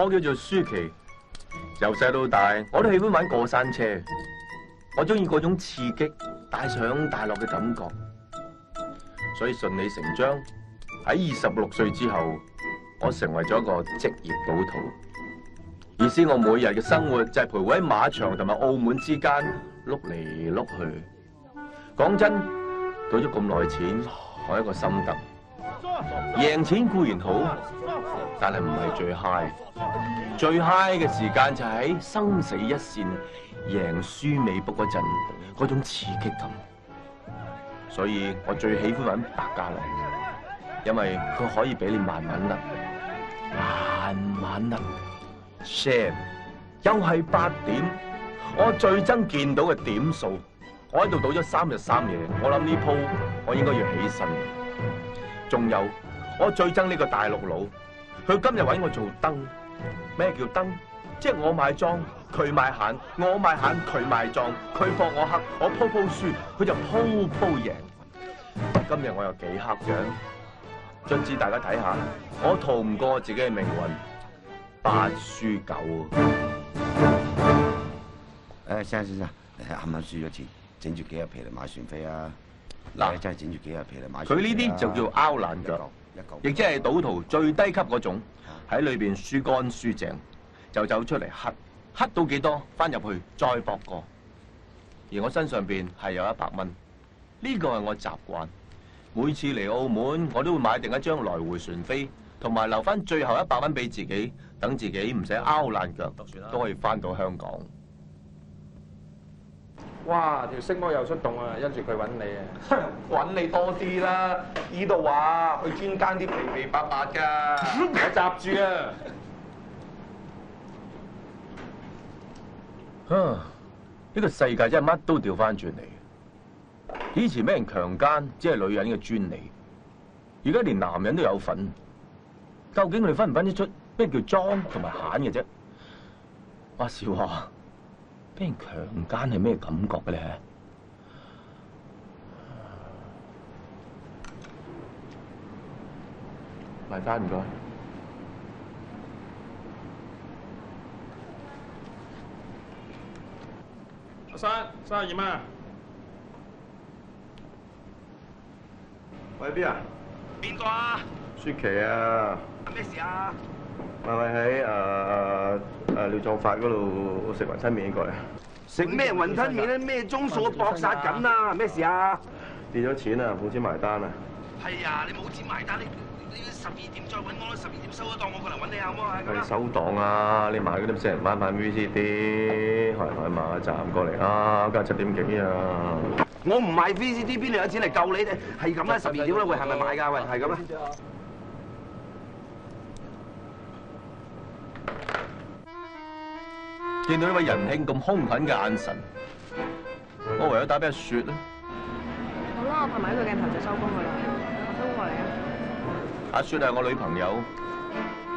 我叫做舒淇，由細到大我都喜歡玩過山車，我中意嗰種刺激、大上大落嘅感覺，所以順理成章喺26歲之後，我成為咗一個職業賭徒。意思我每日嘅生活就係徘徊喺馬場同埋澳門之間碌嚟碌去。講真，賭咗咁耐錢，我有一個心得，贏錢固然好，但係唔係最 high。最 high 嘅時間就係喺生死一線、贏輸未卜嗰陣嗰種刺激感。所以我最喜歡玩百家樂，因為佢可以俾你慢慢甩，慢慢甩。Sham 又係8點，我最憎見到嘅點數。我喺度賭咗3日3夜，我諗呢鋪我應該要起身。仲有，我最憎呢個大陸佬，佢今日揾我做燈。咩叫燈？即係我買莊，佢買閒；我買閒，佢買莊。佢博我黑，我鋪輸，佢就鋪贏。今日我有幾黑樣，盡知大家睇下，我逃唔過自己嘅命運，8輸9。先生，啱啱輸咗錢，整住幾日皮嚟買船飛啊！嗱，真係整住幾日皮嚟買。佢呢啲就叫拗爛腳，亦即係賭徒最低級嗰種，喺裏邊輸乾輸淨，就走出嚟黑到幾多，翻入去再博過。而我身上邊係有100蚊，呢個係我習慣。每次嚟澳門，我都會買定一張來回船飛，同埋留翻最後100蚊俾自己，等自己唔使拗爛腳，都可以翻到香港。哇！條色魔又出動啊，因住佢揾你啊！揾你多啲啦！依度話佢專耕啲肥肥白白㗎，我閘住啊！呢個世界真係乜都調翻轉嚟。以前俾人強姦只係女人嘅專利，而家連男人都有份。究竟佢哋分唔分得出咩叫莊同埋閒嘅啫？話時話，俾人強姦係咩感覺嘅咧？埋單唔該。阿生，32蚊啊！喂，邊啊？邊個啊？舒淇啊！咩事啊？咪喺廖創發嗰度食雲吞麵過嚟。食咩雲吞麵咧？咩鐘數搏殺緊啊？咩事啊？跌咗錢啊！冇錢埋單啊！係啊！你冇錢埋單，你12點再揾我啦，12點收咗檔，我過嚟揾你好唔好啊？係收檔啊！你買嗰啲4人班版 VCD，海馬站過嚟啊！今日7點幾啊！我唔買 VCD，邊度有錢嚟救你哋？係咁啦，12點啦，喂，係咪買㗎？喂，係咁啦。見到呢位仁兄咁兇狠嘅眼神，我唯有打俾阿雪啦。好啦，我拍埋呢個鏡頭就收工㗎啦，收工過嚟啊！阿雪係我女朋友，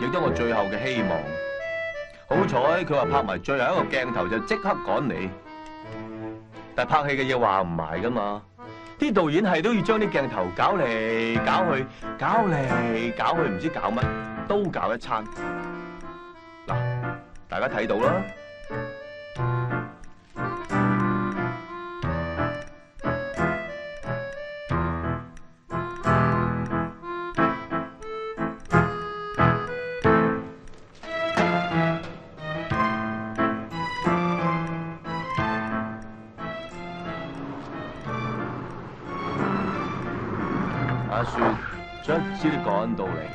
亦都我最後嘅希望。好彩佢話拍埋最後一個鏡頭就即刻趕你，但係拍戲嘅嘢話唔埋㗎嘛，啲導演係都要將啲鏡頭搞嚟搞去，搞嚟搞去，唔知搞乜，都搞一餐。嗱，大家睇到啦。阿雪將資料趕到嚟，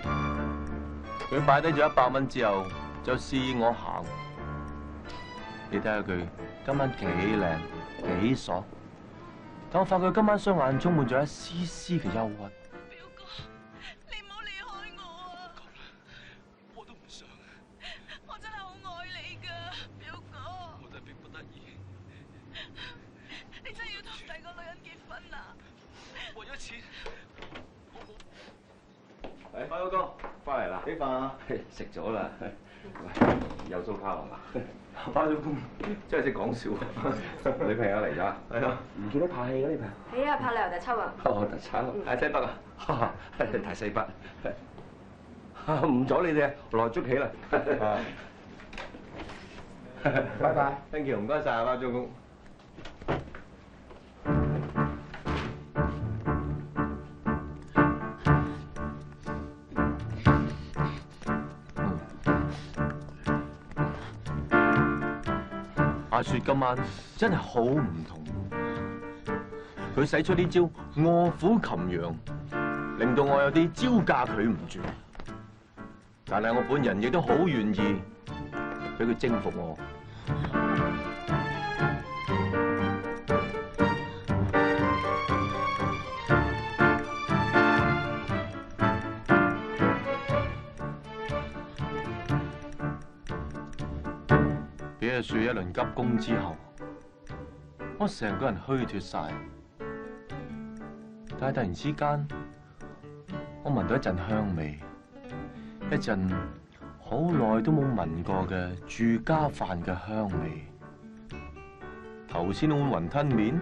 佢擺低咗100蚊之後，就示意我行。你睇下佢今晚幾靚幾爽，但我發覺今晚雙眼充滿咗一絲絲嘅憂鬱。表哥，你唔好離開我啊！我都唔想，我真係好愛你㗎，表哥。我真係逼不得已。你真係要同第個女人結婚啊？為咗錢。誒，輝哥，翻嚟啦？幾飯啊？食咗啦。有蘇卡係嘛？翻咗工，真係識講笑。女朋友嚟咗？係啊。唔記得拍戲嘅呢排？係啊，拍旅遊特輯啊！哦，特產，睇西北啊！睇西北。唔阻你哋，來捉棋啦。拜拜。 Thank you， 唔該晒啊，包租公。阿雪今晚真係好唔同，佢使出呢招臥虎擒羊，令到我有啲招架佢唔住。但係我本人亦都好願意俾佢征服我。俾阿雪一輪急攻之後，我成個人虛脫晒。但係突然之間，我聞到一陣香味，一陣好耐都冇聞過嘅住家飯嘅香味。頭先嗰碗雲吞麵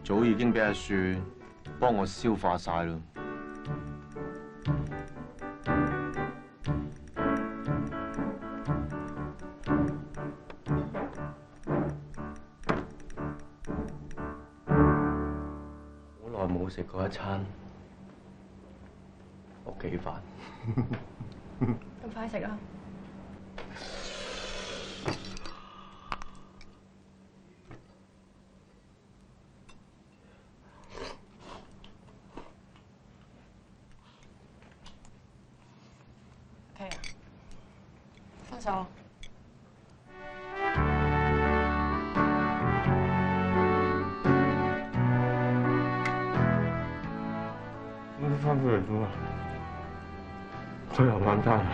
早已經俾阿雪幫我消化晒啦。冇食過一餐屋企飯，咁快食啊！OK 啊，分手。翻返嚟做啊！最後晚餐。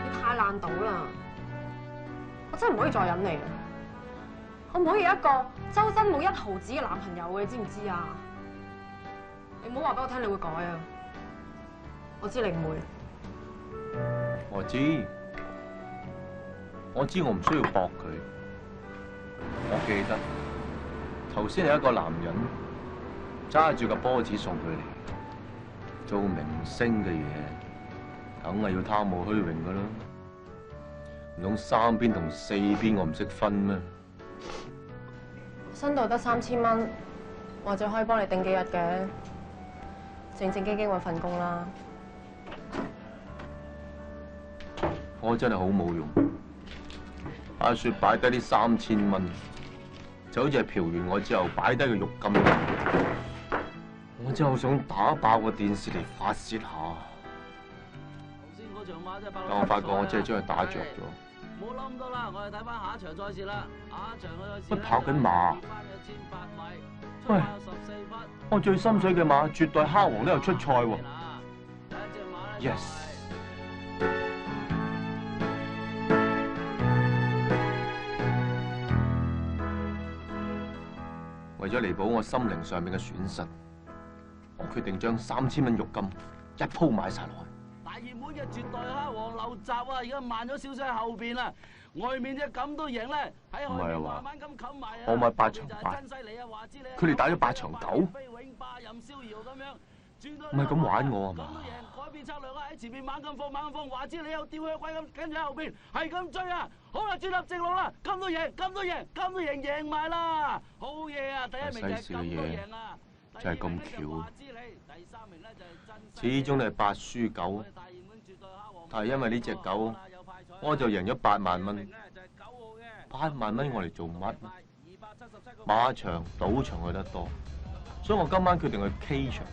你太爛賭啦！我真係唔可以再忍你啦！可唔可以一個周身冇1毫子嘅男朋友嘅？你知唔知啊？你唔好話俾我聽你會改啊！我知你唔會。我知我唔需要駁佢。我記得頭先係一個男人揸住個波子送佢嚟，做明星嘅嘢，梗係要貪慕虛榮噶啦。唔通3邊同4邊我唔識分咩？薪度得3000蚊，或者可以幫你頂幾日嘅，正正經經揾份工啦。我真係好冇用。阿雪擺低呢3000蚊，就好似係嫖完我之後擺低個浴巾。我真係好想打爆個電視嚟發泄下。但我發覺我真係將佢打着咗。冇諗咁多啦，我哋睇翻下一場賽事啦。下一場嘅賽事乜跑緊馬？ 1800米，喂， 14分。我最心水嘅馬絕對蝦王都有出賽喎。第一隻馬咧 Yes。為咗彌補我心靈上面嘅損失，我決定將3000蚊浴金一鋪買晒落去。大熱門嘅絕代蝦王劉澤啊，而家慢咗少少喺後邊啦。外面隻咁都贏咧，喺後面慢慢咁冚埋啊！我買8場8，佢哋打咗8場9，唔係咁玩我啊嘛！改變策略啊！喺前面猛咁放，話知你又吊起鬼咁，跟住喺後邊係咁追啊！好啦，轉入直路啦，咁都贏，贏埋啦！好嘢啊！第一名就係咁都贏啊！就係咁巧，始終都係8輸9，但係因為呢隻狗，我就贏咗8萬蚊。8萬蚊我嚟做乜？馬場、賭場去得多，所以我今晚決定去 K 場。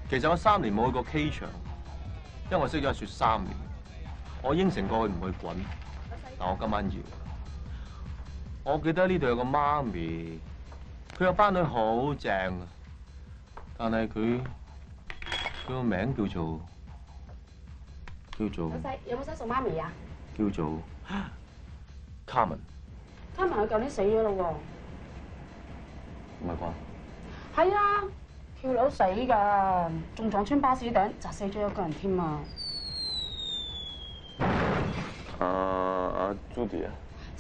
其實我3年冇去過 K 場，因為我識咗阿雪3年，我應承過佢唔去滾，但我今晚要。我記得呢度有個媽咪，佢個班女好正，但係佢個名叫做老細，有冇想送媽咪啊？叫做卡文。卡文佢舊年死咗咯喎。唔係啩？係啊，跳樓死㗎，仲撞穿巴士頂，砸死咗一個人添啊！阿 Judy 啊？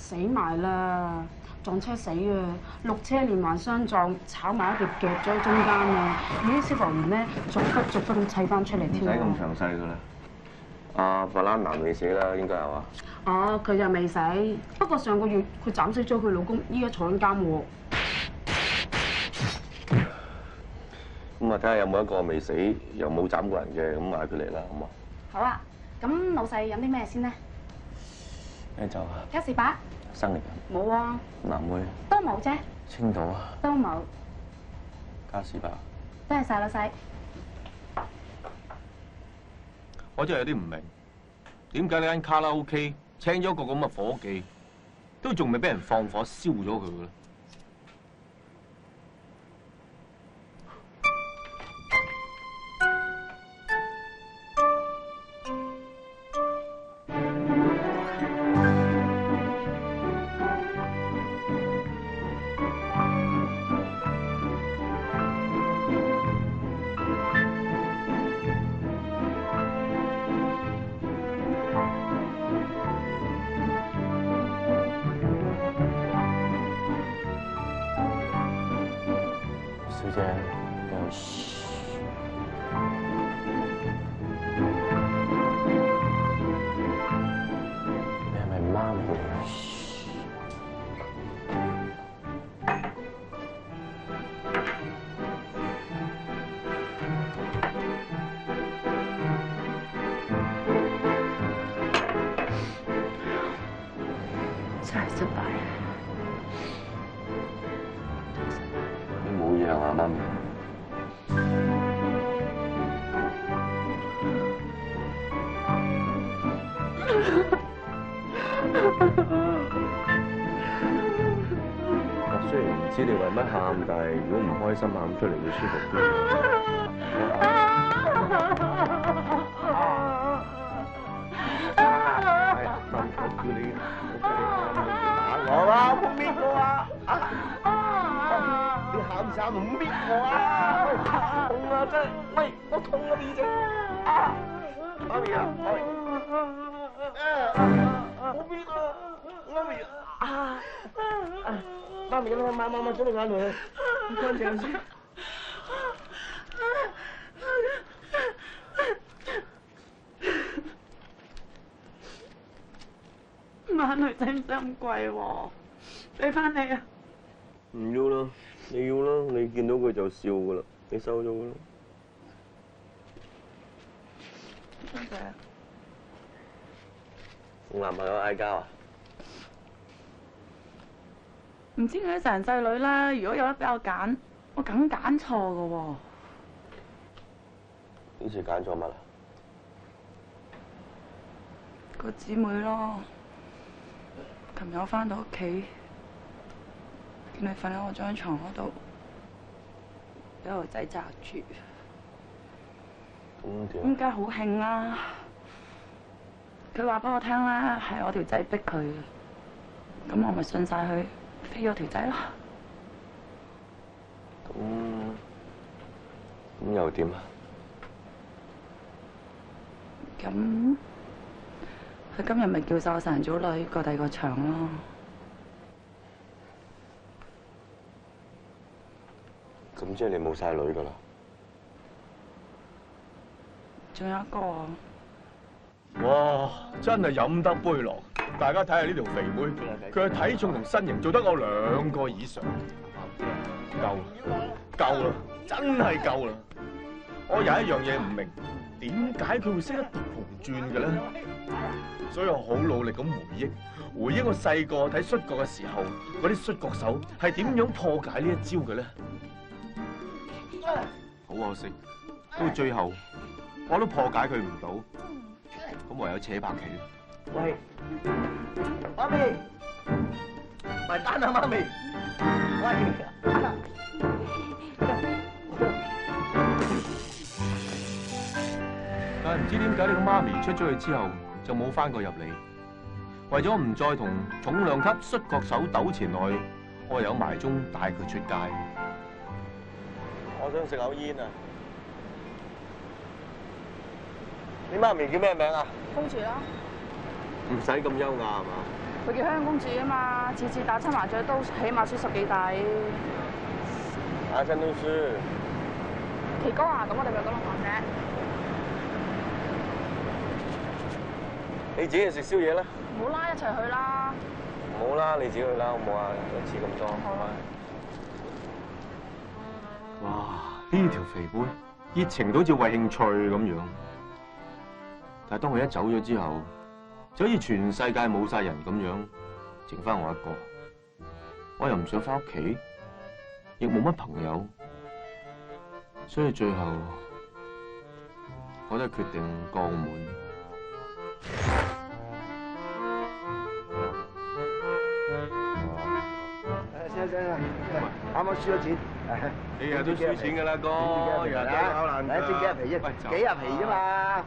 死埋啦！撞車死啊！6車連環相撞，炒埋一碟夾咗喺中間啊！而啲消防員咧，逐忽咁砌翻出嚟添。唔使咁詳細噶啦。阿法蘭娜未死啦，應該係嘛？哦，佢就未死，不過上個月佢斬死咗佢老公，依家坐緊監喎。咁啊，睇下有冇一個未死又冇斬過人嘅，咁嗌佢嚟啦，好嘛？好啊，咁老細飲啲咩先呢？咩酒啊？嘉士伯。生力冇啊。藍莓。都冇啫。青島啊。都冇。嘉士伯。多謝晒老細。我真係有啲唔明，點解呢間卡拉 OK 請咗個咁嘅伙計，都仲未俾人放火燒咗佢嘅咧？小姐，你係咪媽咪？真係失敗。冇嘢啊，媽咪。雖然唔知你為乜喊，但係如果唔開心喊出嚟會舒服啲。係，媽咪，我叫你打我啦，冇邊個啊？你喊唔喊唔搣我啊？痛啊真係，喂，我痛啊呢隻。媽咪啊，我搣啊，媽咪啊，媽咪你抹咗你眼淚，唔乾淨先。眼淚使唔使咁貴喎？俾翻你啊！唔要啦，你要啦，你見到佢就笑噶啦，你收咗佢啦。多謝。同男朋友嗌交啊？唔知佢成世女啦，如果有得俾我揀，我梗揀錯噶喎。呢次揀錯乜啊？個姊妹咯。琴日我翻到屋企，見佢瞓喺我張床嗰度，俾個仔擲住。咁梗係好興啦！佢話俾我聽咧，係我條仔逼佢嘅，咁我咪信晒佢，飛咗條仔咯。咁又點啊？咁佢今日咪叫晒我成組女過第二個場咯。咁即係你冇晒女噶啦？仲有一個。哇！真係飲得杯落，大家睇下呢條肥妹，佢嘅體重同身形做得我2個以上，夠啦，真係夠啦！我有一樣嘢唔明，點解佢會識得踱紅轉嘅咧？所以我好努力咁回憶我細個睇摔角嘅時候，嗰啲摔角手係點樣破解呢一招嘅咧？好可惜，到最後我都破解佢唔到。咁唯有扯白旗。喂，媽咪，埋單啊，媽咪。喂。但係唔知點解呢個媽咪出咗去之後就冇翻過入嚟。為咗唔再同重量級摔角手糾纏落去，我唯有埋中帶佢出街。我想食口煙啊！你媽咪叫咩名啊？公主啦。唔使咁優雅係嘛？佢叫香公主啊嘛，次次打親麻雀都起碼輸10幾底。打親都輸。奇哥啊，咁我哋咪咁落堂啫。你自己去食宵夜啦。唔好啦，一齊去啦。唔好啦，你自己去啦，好唔好啊？一次咁多。好啦。哇！呢條肥妹熱情到好似為興趣咁樣，但係當佢一走咗之後，就好似全世界冇晒人咁樣，剩翻我一個。我又唔想翻屋企，亦冇乜朋友，所以最後我都係決定過澳門。啱啱輸咗錢，你日都輸錢㗎啦，哥，日日都考爛㗎。先幾日皮啫，幾日皮啫嘛。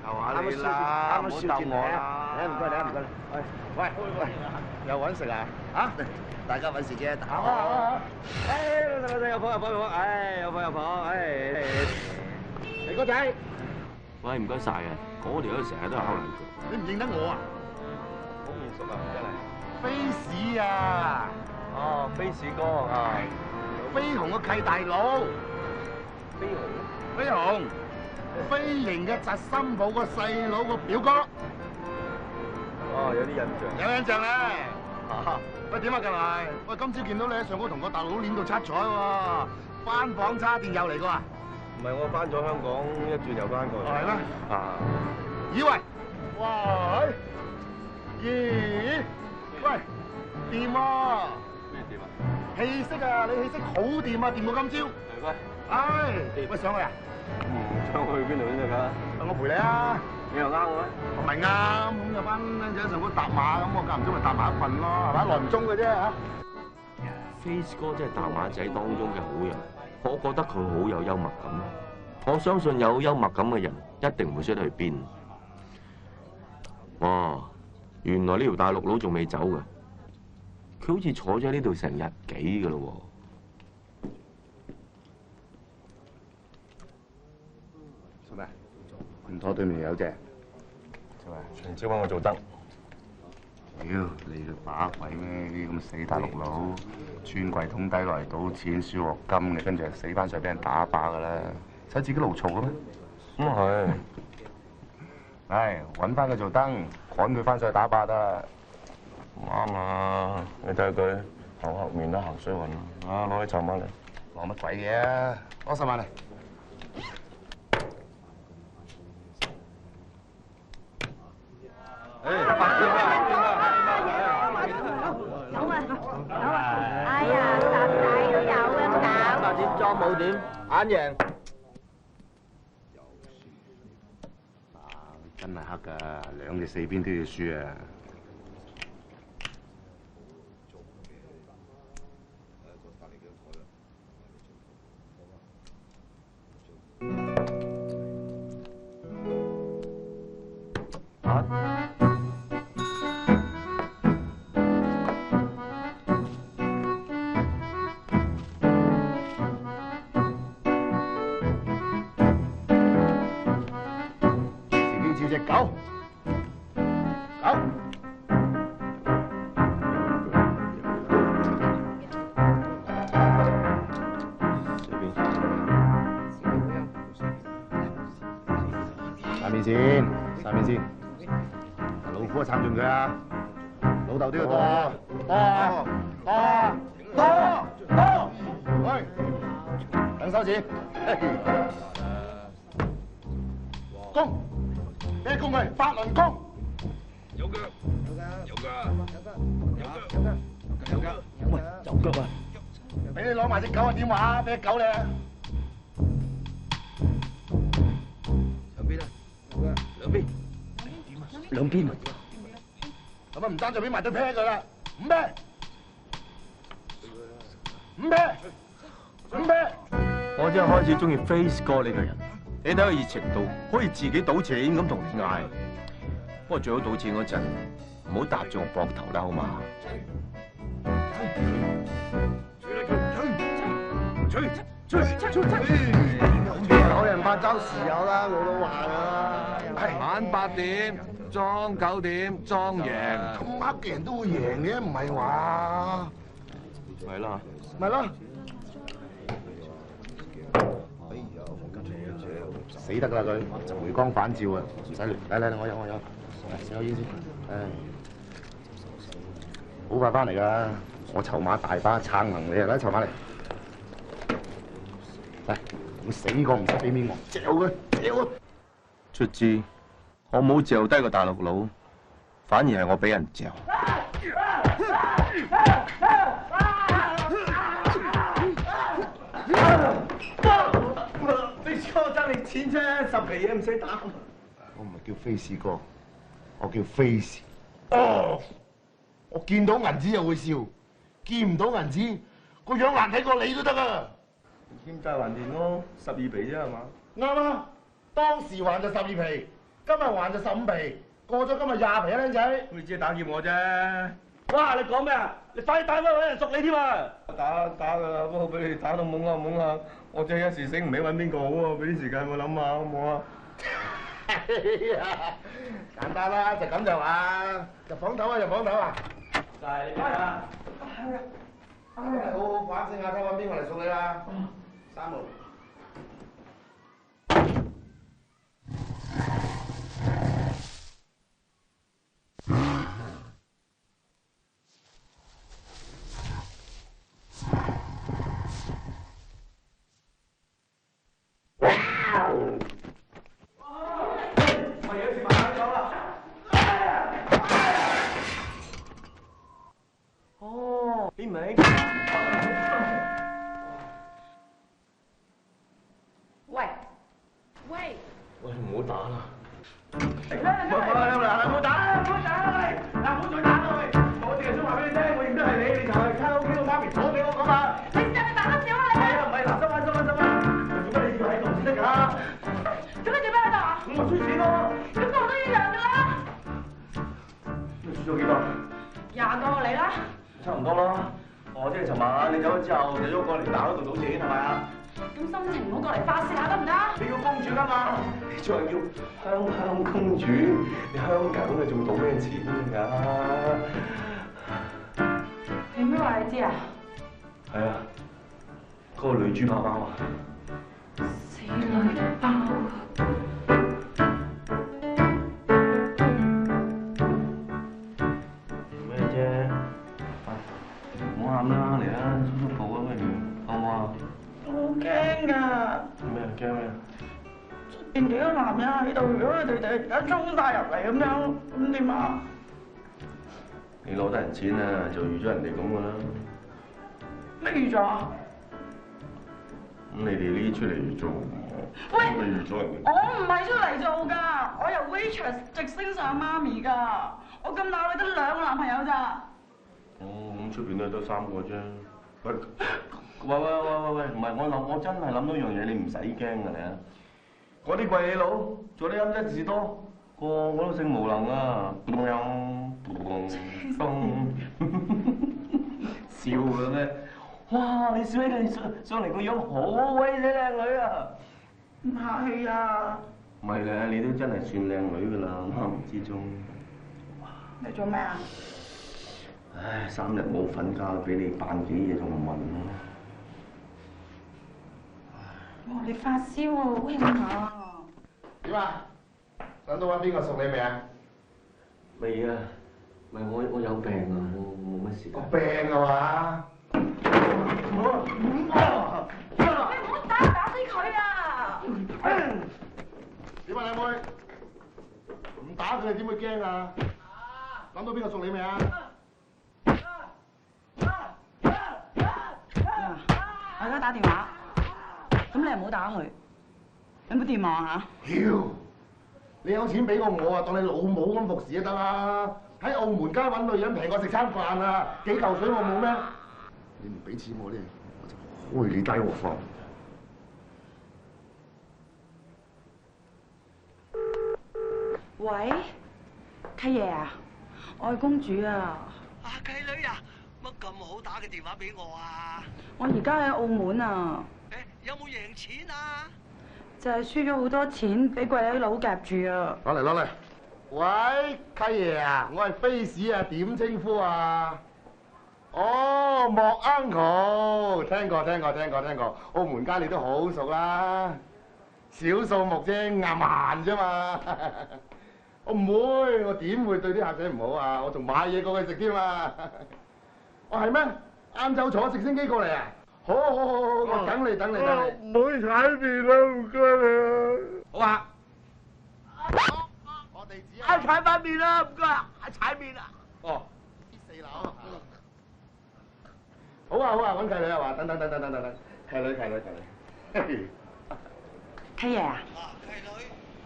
啱啱輸錢嚟啊！唔該你啊，唔該你。喂，又揾食啊？啊，大家揾食啫，打啊！有房，唉，有房，唉。肥哥仔，喂，唔該晒啊！嗰條友成日都考爛腳。你唔認得我啊？好面熟啊，唔該你。飛士啊！哦，飛士哥啊，飛鴻個契大佬，飛鴻，飛型嘅侄心抱個細佬個表哥。哦，有啲印象。有印象咧。喂，點啊近來？喂，今朝見到你喺上高同個大佬練到七彩喎，翻房叉電又嚟過啊？唔係，我翻咗香港一轉又翻過嚟。係咩？啊。咦喂！哇！咦？喂，掂喎！咩掂啊？氣息啊，你氣息好掂啊，掂過今朝。係咩？唉，喂，上去啊？上去邊度先得㗎？我陪你啊！你又啱我咩？我明啊，咁有班僆仔喺上高搭馬，咁我間唔中咪搭埋一份咯，係咪？耐唔中嘅啫嚇。Face 哥真係大馬仔當中嘅好人，我覺得佢好有幽默感。我相信有幽默感嘅人一定唔會衰得去邊。哇！原來呢條大陸佬仲未走㗎，佢好似坐咗喺呢度成日幾㗎咯喎。做咩？唔妥對面有隻。做咩？全招揾我做燈。屌，你個把鬼咩？呢啲咁死大陸佬，穿櫃桶底落嚟賭錢輸鑊金嘅，跟住死翻上俾人打靶㗎啦，使自己勞嘈嘅咩？咁係。唉，揾翻佢做燈，趕佢翻上去打靶得。啱啊！你睇佢口黑面都行衰運啊！攞起籌碼嚟。攞乜鬼嘢啊？攞10萬嚟。哎呀，搭仔都有啊，咁搞。點裝冇點，眼贏。真係黑㗎，2隻4邊都要輸啊！隻狗，狗，晒面先，晒面先，老虎啊撐住佢啊，老豆都要多，多，喂，等收錢，公。咩公佢？法輪功。有腳。喂，有腳啊！俾你攞埋隻狗啊？點話？俾隻狗你啊！兩邊啊！兩邊。兩邊啊！咁啊唔單止俾埋對啤佢啦，5啤。我真係開始中意 Face 哥呢個人。你睇佢熱情到，可以自己賭錢咁同你嗌。不過最好賭錢嗰陣，唔好搭住我膊頭啦，好嘛？有人8周時有啦，我都話啦。晚8點，裝9點裝贏。咁啱嘅人都會贏嘅，唔係話？咪啦，咪咯。死得啦佢，回光返照啊！唔使亂，嚟，我有，食口煙先。好快翻嚟㗎，我籌碼大把，撐能你啊！嚟籌碼嚟。嚟，我死過唔使俾面我，嚼佢，嚼佢。卒之我冇嚼低個大陸佬，反而係我俾人嚼。飛士哥爭你錢啫，10皮嘢唔使打。我唔係叫飛士哥，我叫飛士。哦，我見到銀紙就會笑，見唔到銀紙個樣難睇過你都得啊！欠債還電咯，12皮啫係嘛？啱啊！當時還就12皮，今日還就15皮，過咗今日20皮啊，僆仔！你只係打劫我啫。哇！你講咩啊？你快啲打翻揾人贖你添啊！打㗎啦，不過俾你打到懵下，我真係一時醒唔起揾邊個好啊！俾啲時間我諗下好唔好啊？簡單啦，就咁就話入房頭啊！就係你啊！好好反省下，睇揾邊個嚟贖你啦。3號。邊名？喂，喂，唔好打啦！喂，唔好打啦！喂，嗱，唔好再打啦！喂，我淨係想話俾你聽，我認得係你，你就係卡拉 OK 個媽咪講俾我講嘛。你試下你大粒少啦你！係啊，唔係嗱，收翻！做乜你要喺度先得㗎？咁你做咩喺度啊？咁我輸錢咯。咁我都一樣㗎啦。你輸咗幾多20個你啦。差唔多啦。我即係尋晚你走咗之後，就喐過嚟打嗰度賭錢係咪啊？咁心情唔好過嚟發泄下得唔得？你叫公主㗎嘛？你仲係叫香公主？你香港嘅仲賭咩錢㗎？你妹話你知啊？係啊，嗰個女豬包包啊！死女包！咩啫？唔好喊啦，嚟啦，叔叔抱啊，不如好唔好啊？我好驚㗎！驚咩？出邊幾個男人喺度，如果佢哋突然間衝晒入嚟咁樣，咁點啊？你攞得人錢啊，就預咗人哋咁㗎啦。咩預咗啊？咁你哋呢啲出嚟做，喂，預咗人哋。我唔係出嚟做㗎，我由 waitress 直升上媽咪㗎。我咁大，我得2個男朋友咋？哦，咁出邊都係得3個啫。喂，唔係我真係諗到樣嘢，你唔使驚㗎你啊！嗰啲貴佬做啲陰質事多，個個都性無能啊！笑嘅咩？哇！你笑起佢上嚟個樣好鬼死靚女啊！唔客氣啊！唔係咧，你都真係算靚女㗎啦，黑暗之中。你做咩啊？唉，3日冇瞓覺，俾你扮幾嘢仲唔暈咯？哇！你發燒喎，好興下。點啊？想到揾邊個贖你未啊？未啊，唔係我有病啊，冇乜時間。病啊嘛？你唔好打死佢啊！點啊，靚妹？唔打佢哋點會驚啊？諗到邊個贖你未啊？我而家打電話，咁你唔好打佢，有冇電話啊？妖！你有錢俾過我啊，當你老母咁服侍就得啦。喺澳門街揾女人平過食餐飯啊，幾嚿水我冇咩？你唔俾錢我咧，我就開你低鑊飯。喂，契爺啊，我係公主啊。契女啊，乜咁好打嘅電話俾我啊？我而家喺澳門啊。有冇贏錢啊？就係輸咗好多錢，俾貴佬夾住啊！攞嚟，喂，契爺啊，我係飛士啊，點稱呼啊？哦，莫 uncle， 聽過，澳門街你都好熟啦，小數目啫，啱萬啫嘛。我唔會，我點會對啲客仔唔好啊？我仲買嘢過去食添啊！哦，係咩？晏晝坐直升機過嚟啊！好，我等你。唔好踩面啦，唔該你啊！好啊。我地址啊！踩翻面啦，唔該啊！踩面啊！哦，4樓。好啊，揾契女啊話，等，契女。契爺啊！契女，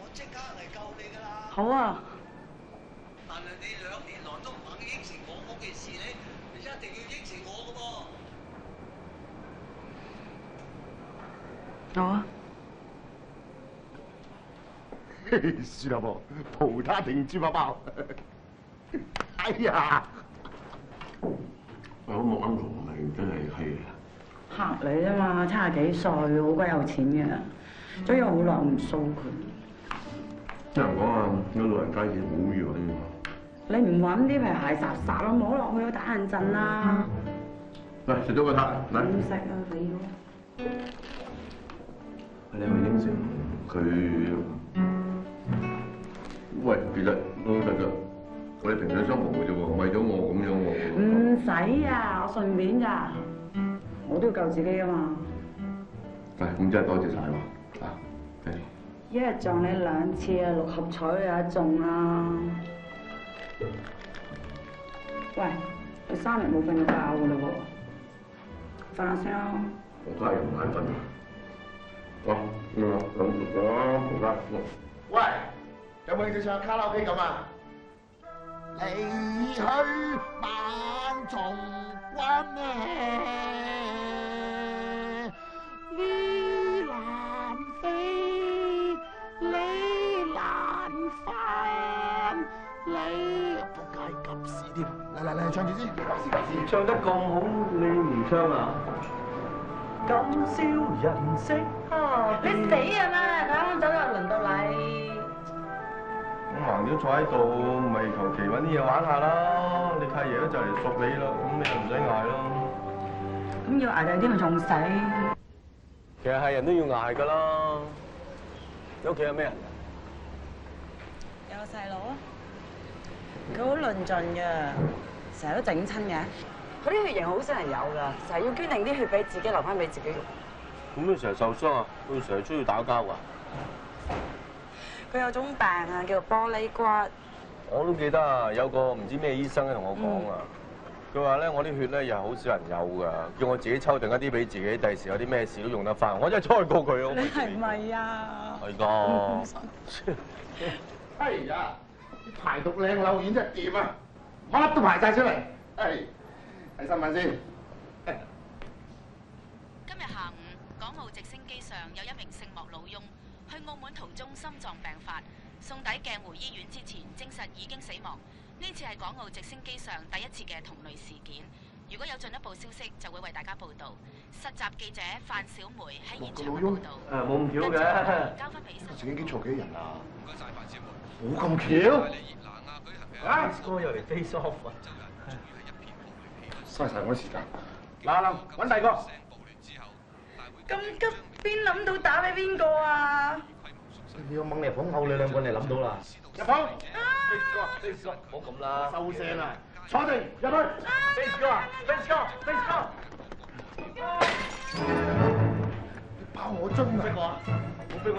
我即刻嚟救你㗎啦！好啊。但係你2年來都唔肯應承我嗰件事，你一定要應承我㗎噃。好啊。算啦噃，葡撻定豬扒包。哎呀！我莫 uncle 係咪真係客嚟啫嘛，70幾歲，好鬼有錢嘅，所以我好耐唔騷佢。聽人講啊，啲老人家嘢好遠㗎嘛。你唔揾啲皮鞋霎霎咯，摸落去都打冷震啦。嚟食咗個撻，嚟。唔食啊，你咯。你係咪應承佢？喂，其實老實講，我哋萍水相逢嘅啫喎，為咗我咁樣喎。唔使啊，我順便咋，我都要救自己噶嘛。咁真係多謝晒喎，啊，一日撞你2次啊，6合彩有得中啊！喂，你3日冇瞓覺噶嘞喎，瞓下先啦。我真係唔眼瞓啊！好，咁啊，喂，有冇興趣唱卡拉 OK 咁啊？離去萬重關呢難飛，你難返，你仆街急屎添！嚟，唱住先，急屎！唱得咁好，你唔唱啊？今宵人色蝦你死啊嘛！啱啱走又輪到你。咁橫掂坐喺度，咪求其揾啲嘢玩下啦。你契爺都就嚟熟你啦，咁你又唔使捱咯。咁要捱第啲咪仲死？其實係人都要捱噶啦。你屋企有咩人？有個細佬啊，佢好論盡嘅，成日都整親嘅。佢啲血型好少人有㗎，成日要捐定啲血俾自己，留翻俾自己。咁你成日受傷啊？佢成日出去打交㗎？佢有種病啊，叫做玻璃骨。我都記得啊，有個唔知咩醫生咧同我講啊，佢話咧我啲血咧又係好少人有㗎，叫我自己抽定一啲俾自己，第時有啲咩事都用得翻。我真係猜過佢咯。你係咪啊？係㗎。哎呀，啲排毒靚柳丸真係掂啊，乜都排晒出嚟。睇新聞先。今日下午，港澳直升機上有一名姓莫老翁去澳門途中心臟病發，送抵鏡湖醫院之前證實已經死亡。呢次係港澳直升機上第一次嘅同類事件。如果有進一步消息，就會為大家報導。實習記者范小梅喺現場報導。冇咁巧嘅。交翻俾直升機坐幾人啊？唔該曬范小梅。冇咁巧。啊！哥又嚟 face off 啊！嘥晒我啲時間。嗱，揾第二個。咁急邊諗到打俾邊個啊？你要掹你捧口，你2個人嚟諗到啦。入房。Face off，唔好咁啦。收聲啦！坐定，入去。Face go，Face go，Face go。你爆我樽啊！逼我啊！冇逼我。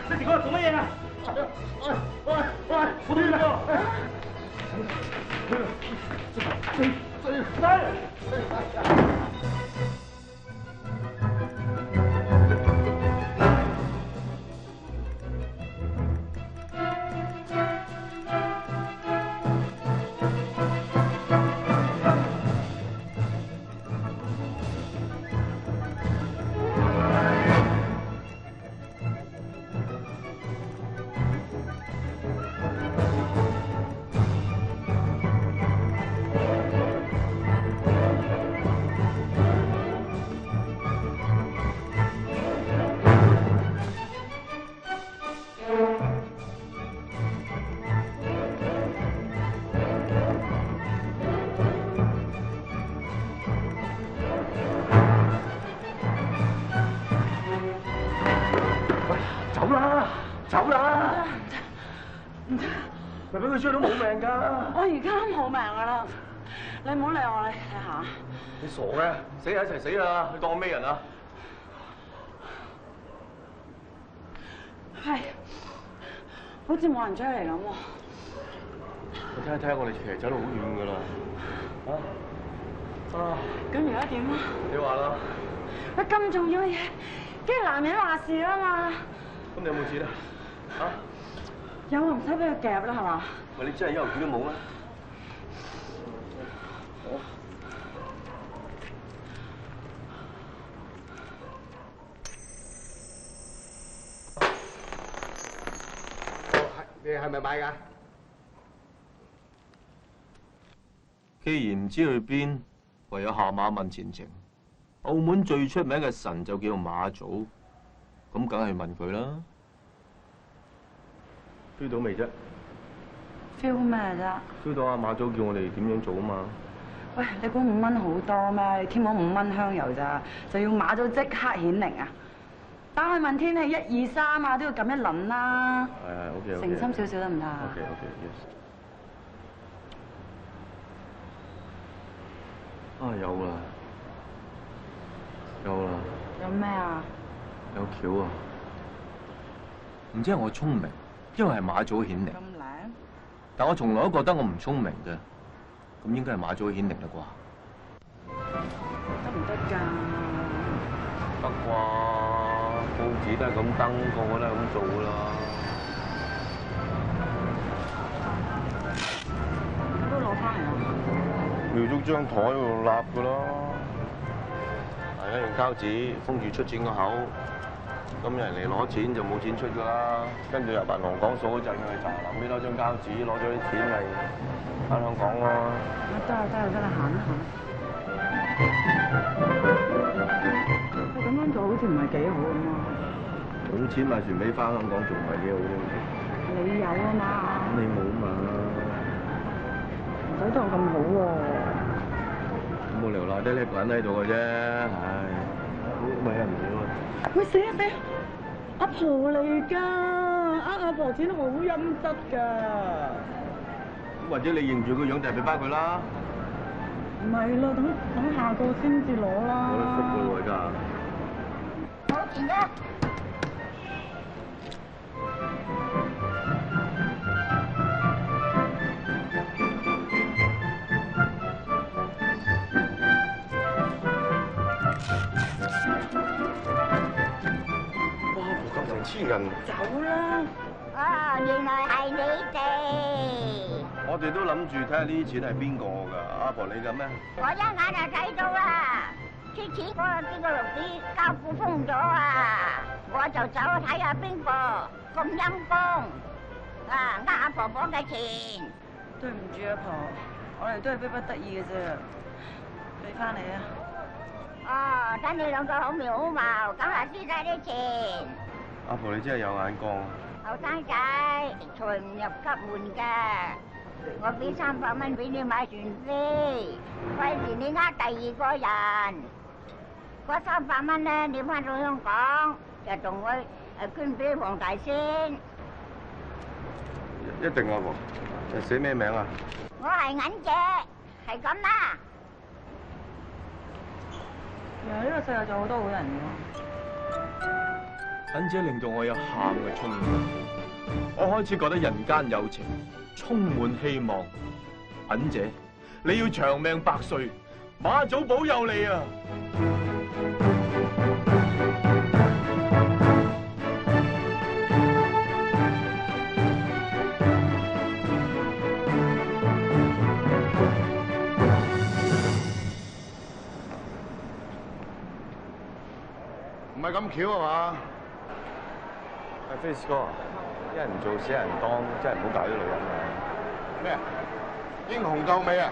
你哋嗰日做乜嘢啊？喂，我哋咪俾佢追到冇命㗎！我而家冇命㗎啦，你唔好理我，你睇下。你傻嘅，死就一齊死啦！你當我咩人啊？係，好似冇人追嚟咁喎。我睇下，我哋其實走到好遠㗎啦。咁而家點啊？你話啦。喂，咁重要嘅嘢，梗係男人話事啦嘛。咁你有冇錢啊？嚇？有啊，唔使俾佢夾啦，係嘛？喂，你真係一毫錢都冇咩？你係咪買㗎？既然唔知去邊，唯有下馬問前程。澳門最出名嘅神就叫馬祖，咁梗係問佢啦。feel 到未啫 feel 咩啫？ ？feel 到阿馬祖叫我哋點樣做啊嘛？喂，你估5蚊好多咩？你添我5蚊香油咋，就要馬祖即刻顯靈啊！打去問天氣1、2、3啊，都要撳一輪啦。係 OK。誠心少少得唔得啊 OK，yes。啊，有啦，有啦。有咩啊？有橋啊！唔知係我聰明，因為係馬祖顯靈。咁靚？但我從來都覺得我唔聰明嘅，咁應該係馬祖顯靈啦啩？得唔得㗎？得啩？報紙都係咁登，個個都係咁做㗎啦。都攞翻嚟啊！瞄足張台嗰度立㗎咯。係一樣膠紙封住出錢個口，咁人嚟攞錢就冇錢出㗎啦。跟住入銀行講數嗰陣，佢就臨尾攞張膠紙攞咗啲錢嚟翻香港咯。得啦，行啦。喂，咁樣做好似唔係幾好咁啊！用錢買船尾翻香港仲唔係幾好啫？你有啊嘛？咁你冇嘛？唔使當咁好喎。冇理由賴低你一個人喺度嘅啫，唉，咪係唔少啊！喂，死啊！阿婆嚟㗎，阿婆錢好陰質㗎。或者你認住個樣就係俾翻佢啦。唔係啦，等下個先至攞啦。我都福佢喎，而家。冇錢啦！千銀，走啦！啊，原來係你哋。我哋都諗住睇下呢啲錢係邊個㗎？阿婆你㗎咩？我一眼就睇到啦，啲錢嗰邊個路邊膠布封咗啊！我就走睇下邊個咁陰公啊，呃阿婆婆嘅錢。對唔住阿婆，我哋都係逼不得已嘅啫，俾翻你啊！哦，睇你兩個好眉好貌，梗係輸晒啲錢。阿婆你真係有眼光。後生仔，財唔入急門㗎。我俾300蚊俾你買船飛，費事你呃第二個人。嗰300蚊咧，你翻到香港就同我捐俾黃大仙。一定阿婆。寫咩名啊？我係銀姐，係咁啦。原來呢個世界仲有好多好人㗎。銀姐令到我有喊嘅衝動，我開始覺得人間有情充滿希望。銀姐，你要長命百歲，馬祖保佑你啊！唔係咁巧啊嘛？阿 Face 哥，一人做死人當，真係唔好搞啲女人啊！咩？英雄救美啊！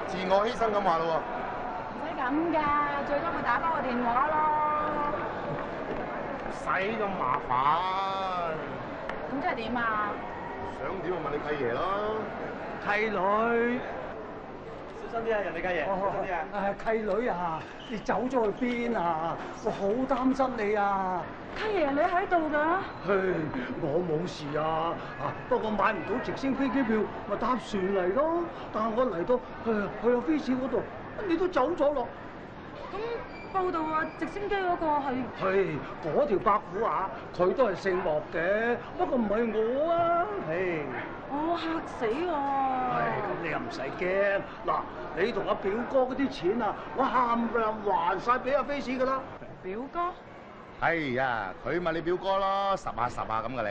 自我犧牲咁話咯喎！唔使咁㗎，最多咪打返個電話咯。唔使咁麻煩。咁即係點啊？想點就問你契爺咯。契女，心啲啊，人哋家爺，小心啲啊！契女啊，你走咗去邊啊？我好擔心你啊！契爺你喺度㗎？我冇事啊，不過買唔到直升飛機票，咪搭船嚟咯。但係我嚟到去飛市嗰度，你都走咗咯。咁報道話直升機嗰個係嗰條白虎啊，佢都係姓莫嘅，不過唔係我啊。我嚇死我！咁你又唔使驚。嗱，你同阿表哥嗰啲錢啊，我冚唪唥還晒俾阿飛士㗎啦。表哥？係啊，佢咪你表哥咯，十啊咁㗎你。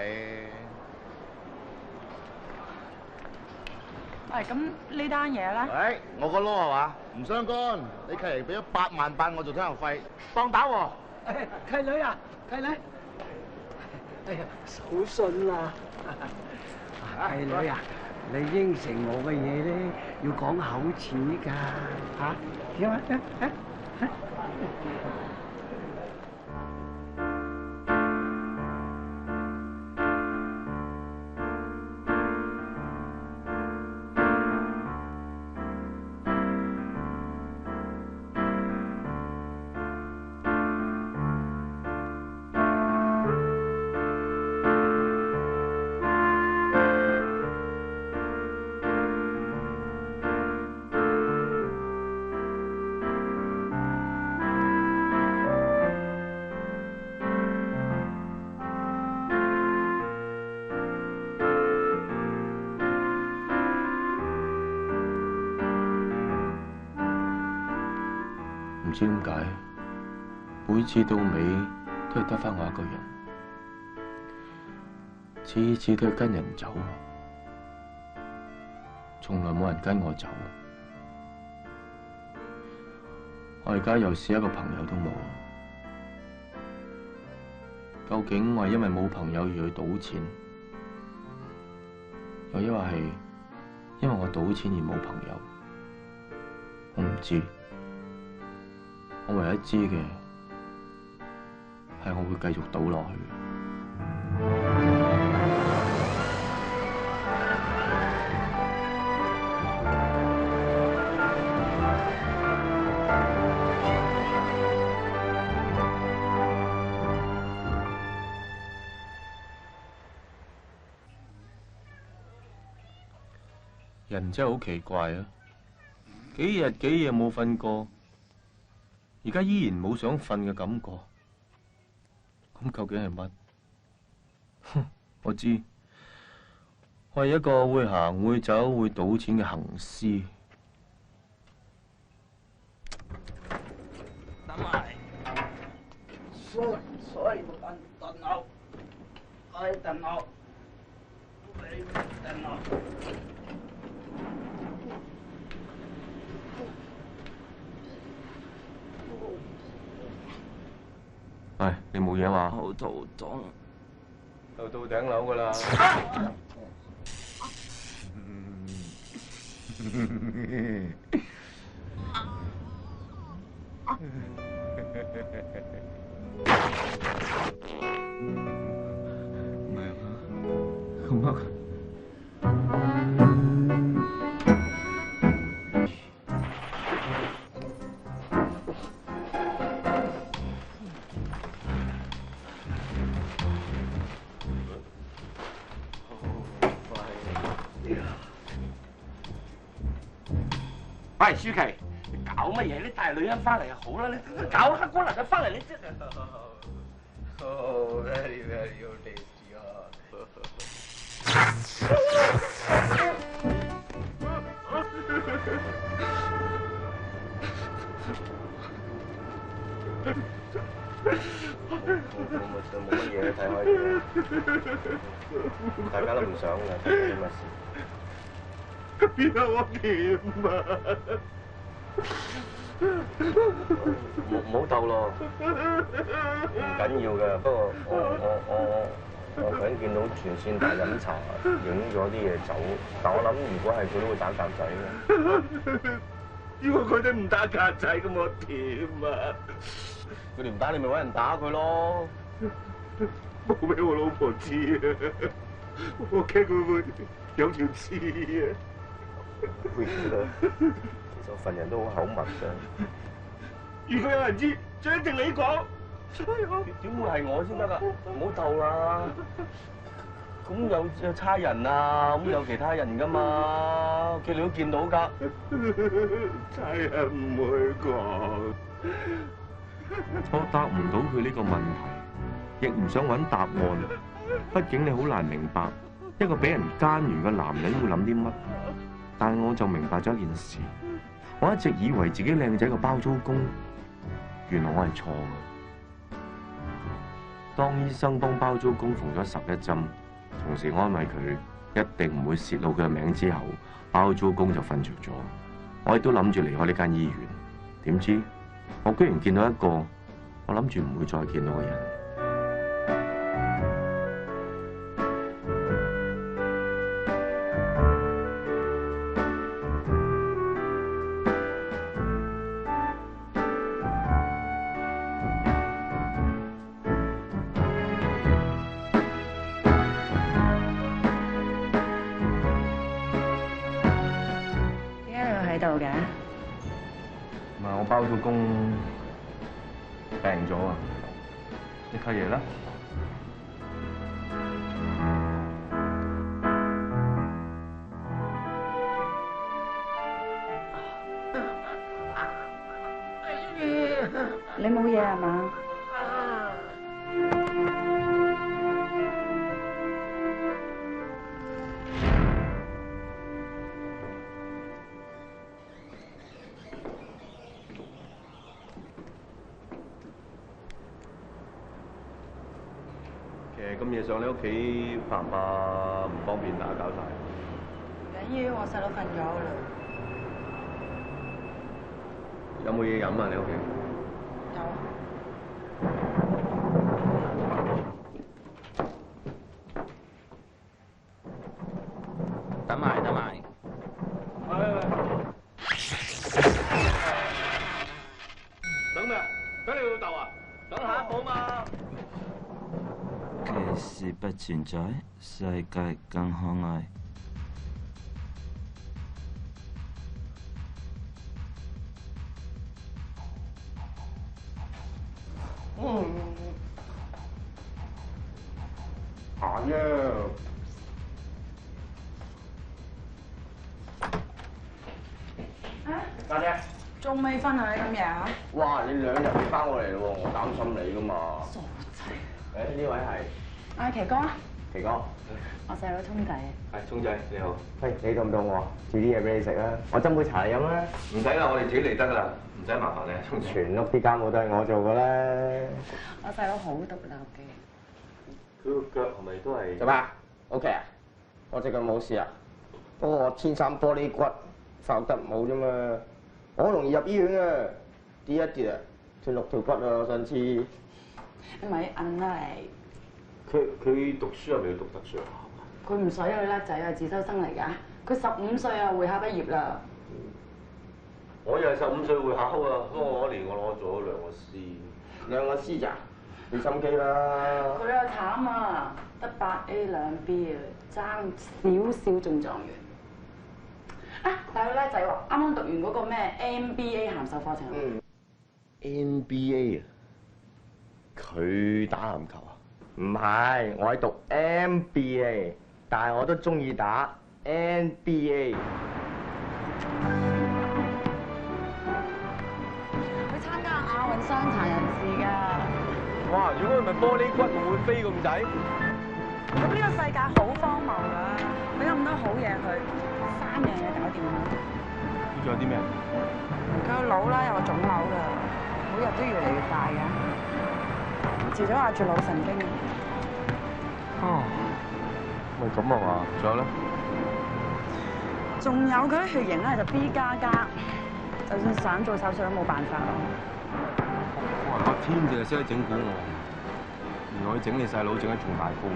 喂，咁呢單嘢咧？我個囉係嘛，唔相干。你契爺俾咗8萬8我做聽學費，當打喎。契女啊，契女。哎呀，手信啦！契女啊，你應承我嘅嘢咧，要講口齒㗎嚇。點啊？唔知點解，每次到尾都係得返我一個人，次次都係跟人走，從來冇人跟我走。我而家又試一個朋友都冇，究竟我係因為冇朋友而去賭錢，又抑或係因為我賭錢而冇朋友？我唔知。我唯一知嘅係我會繼續賭落去。人真係好奇怪啊！幾日幾夜冇瞓過。而家依然冇想瞓嘅感覺，咁究竟係乜？哼，我知，我係一個會行會走會賭錢嘅行屍。等埋。Sorry，等我，等我。喂，你冇嘢嘛？好肚痛，就到頂樓㗎啦。唔係啊嘛？咁啊？喂，舒淇，你搞乜嘢？你帶女人翻嚟就好啦，你搞黑姑娘嘅翻嚟，你真係。Oh, very, very tasty 啊！冇乜嘢，睇開啲，大家都唔想嘅，睇啲乜事。邊有我掂啊！唔好鬥咯，唔緊要嘅。不過我頭先見到全線大飲茶，影咗啲嘢走。但我諗如果係佢都會打格仔嘅。如果佢哋唔打格仔咁我點啊？佢哋唔打你咪揾人打佢咯。冇俾我老婆知啊！我驚佢會有條刺啊！會啦，其實我份人都好口密㗎。如果有人知，就一定你講。點會係我先得㗎？唔好鬥啦。咁有差人啊，咁有其他人㗎嘛，佢哋都見到㗎。差人唔會講。我答唔到佢呢個問題，亦唔想揾答案。畢竟你好難明白一個俾人奸完嘅男人會諗啲乜。但係我就明白咗一件事，我一直以為自己靚仔個包租公，原來我係錯嘅。當醫生幫包租公縫咗11針，同時安慰佢一定唔會泄露佢嘅名之後，包租公就瞓着咗。我亦都諗住離開呢間醫院，點知我居然見到一個我諗住唔會再見到嘅人。唔係我包租公病咗啊！你契爺啦。你冇嘢係嘛？咁夜上你屋企怕唔怕唔方便打攪晒？唔緊要，我細佬瞓咗啦。有冇嘢飲啊？你屋企？有。等埋。等咩？等你老豆啊？等下一步嘛。其實不存在，世界更可愛。行啫。家姐，仲未瞓啊？你咁夜啊？哇！你2日未翻過嚟咯喎，我擔心你噶嘛。傻仔。誒呢位係？阿奇哥。奇哥。我細佬聰仔。係聰仔，你好。喂，你肚唔肚餓？煮啲嘢俾你食啊！我斟杯茶你飲啦。唔使啦，我哋自己嚟得噶啦，唔使麻煩你啊，聰仔。全屋啲家務都係我做噶啦。我細佬好獨立嘅。佢個腳係咪都係？做咩 ？OK 啊？我隻腳冇事啊，不過我天生玻璃骨，發育得唔好啫嘛。我好容易入醫院啊，跌一跌啊，斷6條骨啊！上次。你咪摁啦你。佢讀書係咪要讀特殊學校？佢唔使佢叻仔啊，自修生嚟㗎。佢15歲啊，會考畢業啦。我又係15歲會考啊，不過我嗰年我攞咗2個 C。2個 C 咋？俾心機啦。佢啊慘啊，得8A 2 B 啊，爭少少中狀元。啊！但係佢叻仔喎，啱啱讀完嗰個咩 NBA 函授課程。NBA 啊？佢打籃球啊？唔係，我係讀 MBA， 但係我都中意打 NBA。佢參加亞運傷殘人士㗎。哇！如果佢唔係玻璃骨，會飛咁滯？咁呢個世界好荒謬㗎，俾咁多好嘢佢，3樣嘢搞掂啦。仲有啲咩？佢個腦啦有個腫瘤㗎，每日都越嚟越大㗎。遲早壓住腦神經。哦，喂咁啊嘛，仲有咧？仲有佢啲血型咧就 B++，就算想做手術都冇辦法咯。哇！個天淨係識得整蠱我，原來佢整你細佬整得仲大煲。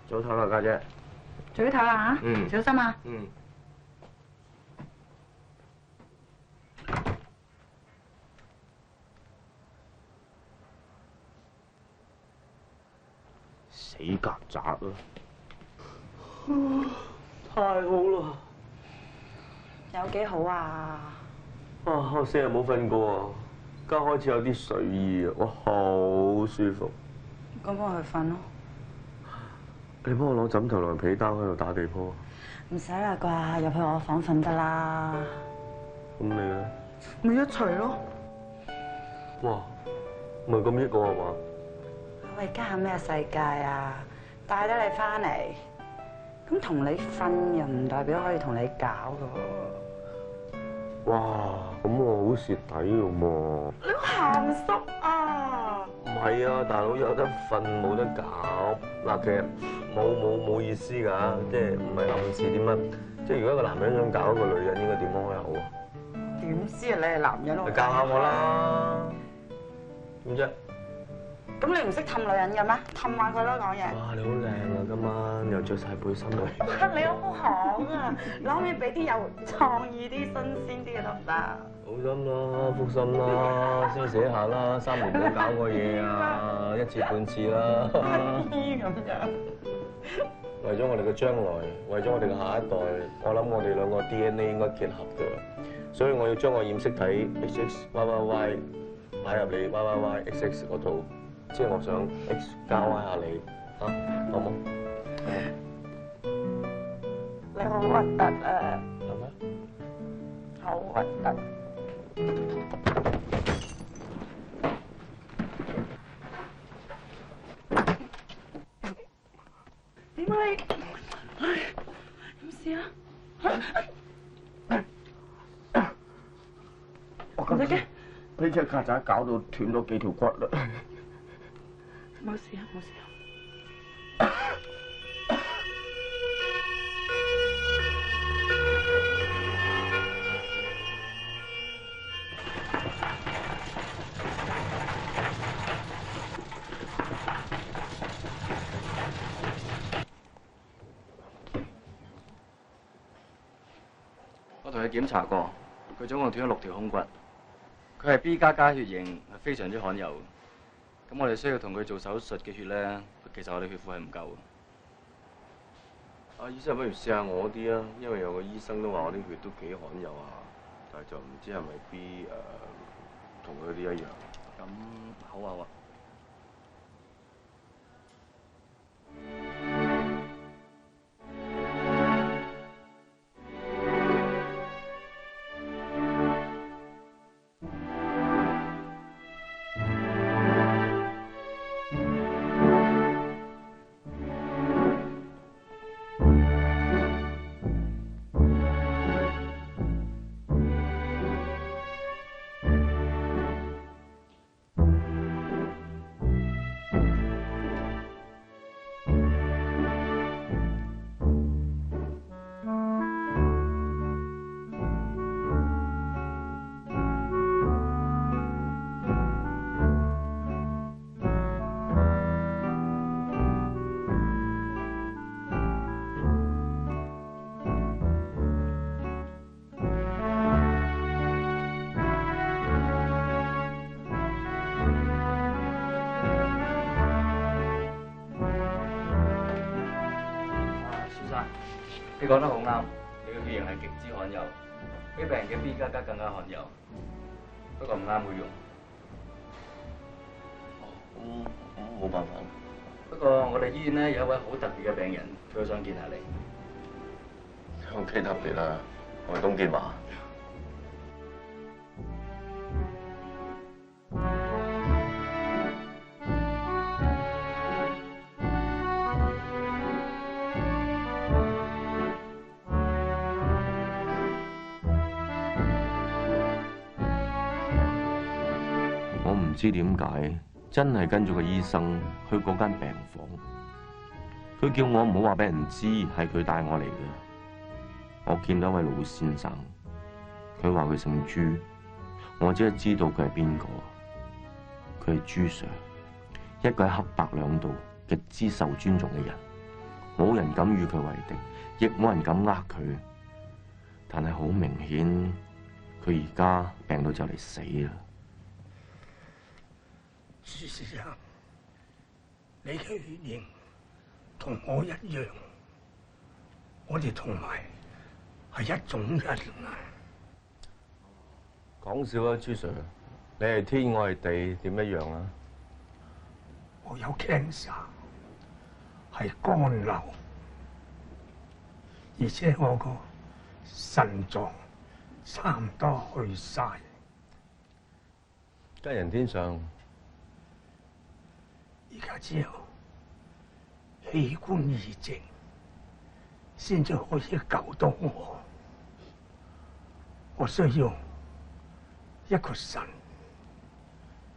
早唞啦，家姐。早啲睇啦嚇，嗯小心啊！嗯。死曱甴啊！太好啦！有幾好啊！我4日冇瞓過啊，而家開始有啲睡意啊，哇，好舒服。咁幫我去瞓咯。你幫我攞枕頭同被單喺度打地鋪。唔使啦啩，入去我房瞓得啦。咁你咧？咪一齊咯。哇，唔係咁益我係嘛？喂，家下咩世界啊？帶得你翻嚟，咁同你瞓又唔代表可以同你搞噶喎。哇，咁我好蝕底㗎喎。你好鹹濕啊！唔係啊，大佬有得瞓冇得搞。嗱，其實冇意思㗎，即係唔係暗示點乜？即係如果一個男人想搞一個女人，應該點開口啊？點知啊？你係男人，你教下我啦。點啫？咁你唔識氹女人嘅咩？氹下佢咯，講嘢。哇！你好靚啊，今晚又着晒背心嚟。你好行啊！你可唔可以俾啲有創意啲、新鮮啲嘅得唔得？好心啦，福心啦，先寫下啦，3年冇搞過嘢啊，一次半次啦。咁樣。為咗我哋嘅將來，為咗我哋嘅下一代，我諗我哋兩個 DNA 應該結合㗎，所以我要將我染色體 XXYYY 擺入你 YYYXX 嗰度。即係我想 X 加 Y 下你，嚇好冇？你好核突啊！係咩？好核突！點解你？有事啊？我今次俾隻曱甴搞到斷咗幾條骨啦！冇事啊，冇事啊。我同佢檢查過，佢總共斷咗6條胸骨，佢係 B 加血型，係非常之罕有。咁我哋需要同佢做手術嘅血咧，其實我哋血庫係唔夠嘅。醫生不如試下我啲啊，因為有個醫生都話我啲血都幾罕有啊，但係就唔知係咪 B 同佢啲一樣。咁好啊好啊。你講得好啱，你嘅血型係極之罕有，比病人嘅 B 加更加罕有，不過唔啱會用。冇辦法。不過我哋醫院咧有一位好特別嘅病人，佢都想見下你。有幾特別啊？係咪董建華？唔知點解，真係跟住個醫生去嗰間病房。佢叫我唔好話俾人知係佢帶我嚟嘅。我見到一位老先生，佢話佢姓朱，我只係知道佢係邊個。佢係朱 Sir，一個喺黑白兩道極之受尊重嘅人。冇人敢與佢為敵，亦冇人敢呃佢。但係好明顯，佢而家病到就嚟死啦。朱先生，你嘅血型同我一樣，我哋同埋係一種人啊！講笑啊，朱 Sir， 你係天，我係地，點一樣啊？我有 cancer， 係肝瘤，而且我個腎臟差唔多去晒。吉人天上，而家只有器官移植先至可以救到我。我需要一個腎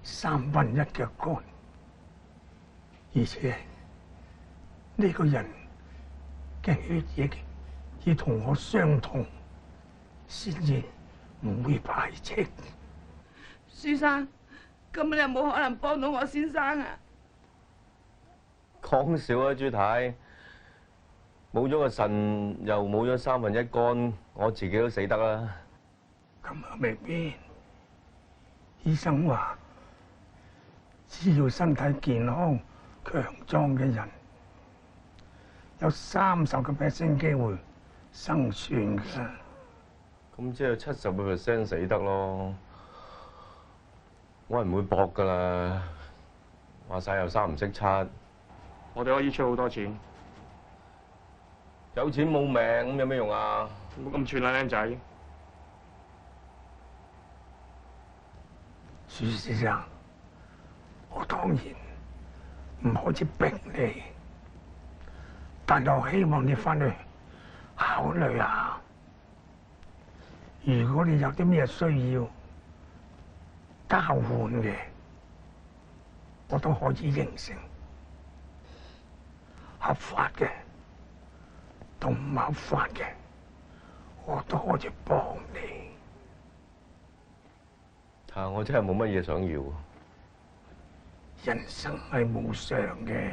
1/3嘅肝，而且呢個人嘅血液要同我相同，先至唔會排斥。書生，咁你有冇可能幫到我先生啊？講笑啊，朱太，冇咗個腎，又冇咗1/3肝，我自己都死得啦。咁啊未必，醫生話，只要身體健康、強壯嘅人，有30% 機會生存㗎。咁即係70% 死得咯。我係唔會搏㗎啦，話晒又3唔識七。我哋可以出好多錢，有錢冇命，咁有咩用啊？唔好咁串啦，僆仔。朱先生，我當然唔可以逼你，但我希望你翻去考慮下，如果你有啲咩需要交換嘅，我都可以應承。合法嘅同唔合法嘅，我都可以幫你。但我真係冇乜嘢想要。人生係無常嘅，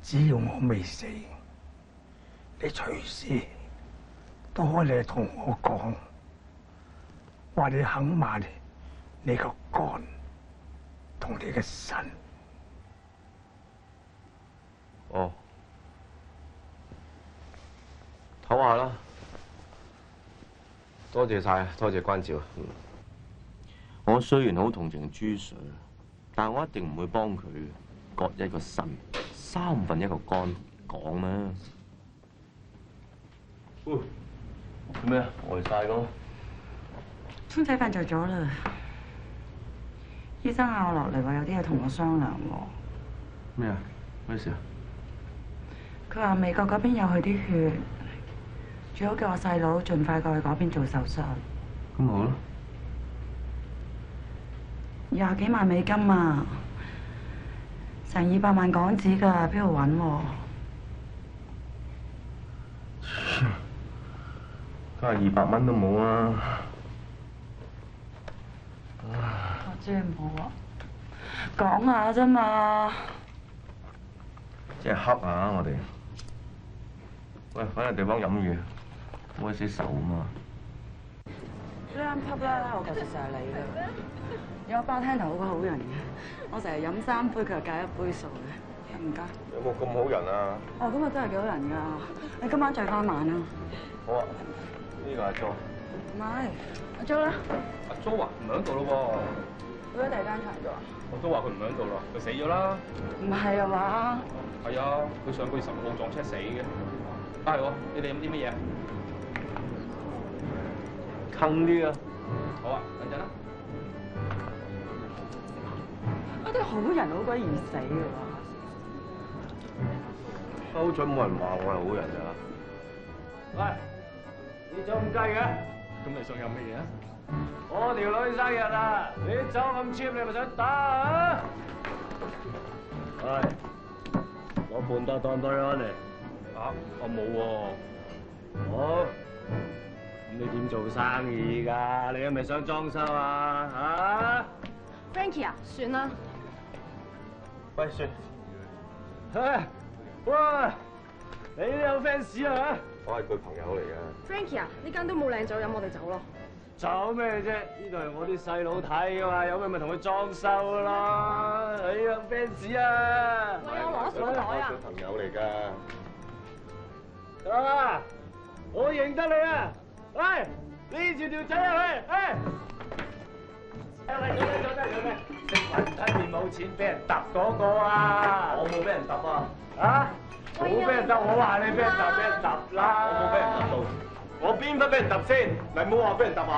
只要我未死，你隨時都可以嚟同我講，話你肯賣你個肝同你嘅腎。哦，唞下啦，多謝晒，多謝關照。我雖然好同情朱 Sir， 但我一定唔會幫佢割一個腎，1/3個肝，講咩？做咩啊？呆晒咁。川仔瞓着咗啦，醫生嗌我落嚟話有啲嘢同我商量喎。咩啊？咩事啊？佢話美國嗰邊有佢啲血，最好叫我細佬盡快過去嗰邊做手術。咁好啦。 20幾萬美金啊，成200萬港紙㗎，邊度揾喎？加200蚊都冇啊！我知冇啊，講下啫嘛。即係黑啊！我哋，喂，揾個地方飲魚，唔好死手啊嘛！呢啱級啦，我舊時成日嚟㗎。有個 bartender 好個好人嘅，我成日飲3杯，佢就戒1杯數嘅。唔該。有冇咁好人啊？哦，今日真係幾好人㗎。你今晚再翻晚啊？好啊，呢個阿 Jo。唔係，阿 Jo 啦。阿 Jo 啊，唔喺度咯喎。去咗第二間場度啊？我都話佢唔喺度咯，佢死咗啦。唔係啊嘛？係啊，佢上個月15號撞車死嘅。啊係喎，你哋飲啲乜嘢啊？坑啲啊！好啊，等陣啦。嗰啲好人好鬼易死㗎喎。好彩冇人話我係好人咋。喂，你做咁雞嘅？咁你想飲乜嘢啊？我條女生日啊！你走咁 cheap，你咪想打啊？喂，攞半打當對安嚟。啊，我冇喎。好，咁你點做生意㗎？你係咪想裝修啊？嚇 ？Frankie 啊，算啦。喂，算。唉，哇！你都有 fans 啊？我係佢朋友嚟嘅。 Frankie 啊，呢間都冇靚酒飲，我哋走咯。走咩啫？呢度係我啲細佬睇噶嘛，有咩咪同佢裝修咯。哎呀 fans 啊！喂，我攞手袋啊！佢朋友嚟㗎。啊！我認得你啊！喂，呢住條仔啊喂！喂，做咩？食雲吞麵冇錢俾人揼嗰個啊！我冇俾人揼啊！啊！冇俾人揼，我話你俾人揼，俾人揼啦！我冇俾人揼到，我邊忽俾人揼先？咪冇話俾人揼下！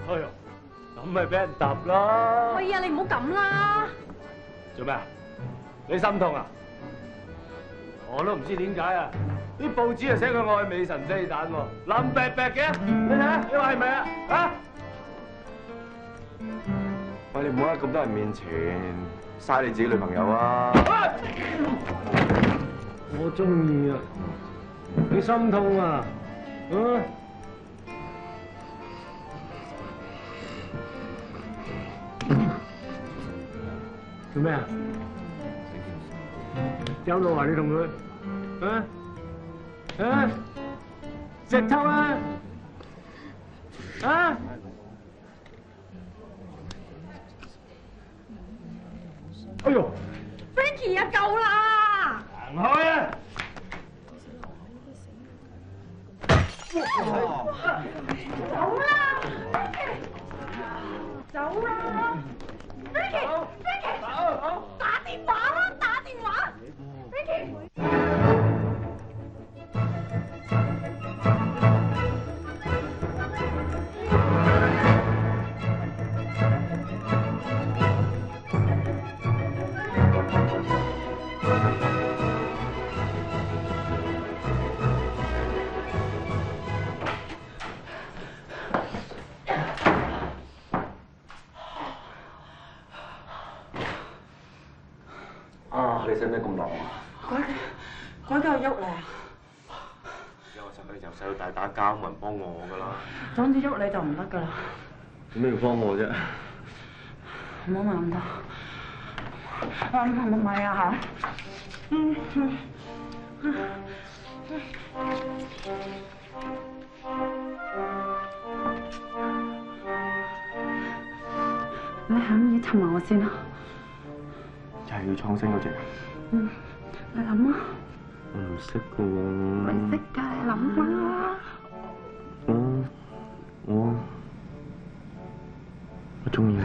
哎呀，咁咪俾人揼咯！喂呀，你唔好咁啦！做咩啊？你心痛啊？我都唔知點解啊！啲報紙啊寫佢愛美神飛彈喎，冧白白嘅，你睇下，你話係咪啊？啊！喂，你唔好喺咁多人面前嘥你自己女朋友啊！我中意啊！你心痛啊？啊！做咩啊？有路啊！你同佢啊？啊！石頭啊！啊！哎呦 Frankie 啊，夠啦！行開啊！走啦！走啦 ！Frankie，打電話啦！打電話 ！Frankie。啊！你使唔使咁狼啊？嗰度喐你啊！有我實由細到大打交，冇人幫我㗎啦。總之喐你就唔得㗎啦。點解要幫我啫？唔好問咁多。唔係啊嚇。你肯意氹埋我先啊？就係要創新嗰隻。你諗啊。我唔識㗎喎。你識㗎，你諗啦。我中意你。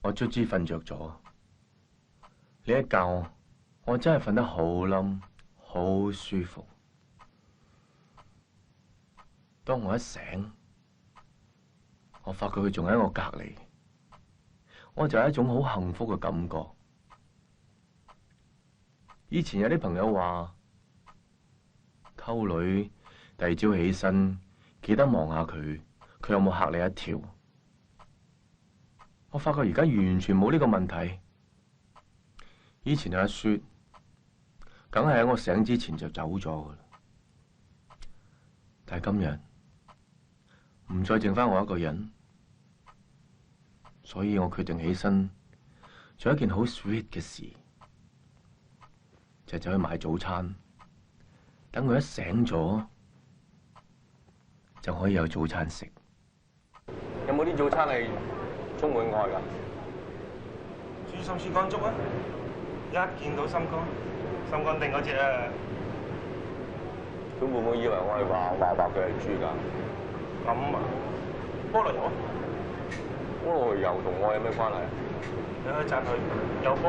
我卒之瞓着咗，你一覺我真係瞓得好冧，好舒服。當我一醒，我發覺佢仲喺我隔離，我就有一種好幸福嘅感覺。以前有啲朋友話，溝女第二朝起身記得望下佢有冇嚇你一跳。我發覺而家完全冇呢個問題。以前阿雪，梗係喺我醒之前就走咗噶啦。但係今日，唔再剩翻我一個人，所以我決定起身做一件好 sweet 嘅事，就走去買早餐。等佢一醒咗，就可以有早餐食。有冇啲早餐係充滿愛㗎？豬心雪乾粥啊！一見到心肝定嗰只啊！佢會唔會以為我係話佢係豬㗎？咁啊，菠蘿油啊！菠蘿油同我有咩關係？你可以讚佢有波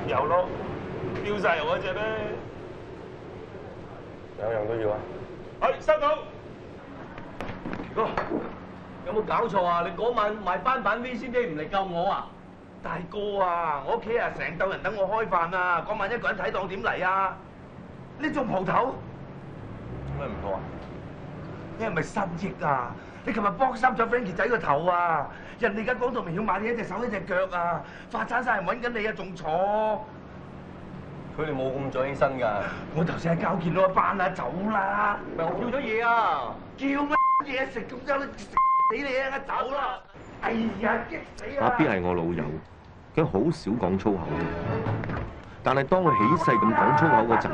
有攞，飆晒油嗰只咧，兩樣都要啊！係收到。哥，有冇搞錯啊？你嗰晚賣翻版 VCD 唔嚟救我啊？大哥啊，我屋企啊成竇人等我開飯啊，嗰晚一個人睇檔點嚟啊？呢種蒲頭咩唔妥啊？你係咪失憶啊？你琴日剝濕咗 Frankie 仔個頭啊！人哋而家講到明要買你一隻手一隻腳啊！發產晒人揾緊你啊，仲坐？佢哋冇咁早起身㗎。我頭先喺交見到一班啊，走啦！咪我叫咗嘢啊！叫乜嘢食咁樣食死你啊！走啦！哎呀，激死啊！阿 B 係我老友，佢好少講粗口嘅，但係當佢起勢咁講粗口嗰陣，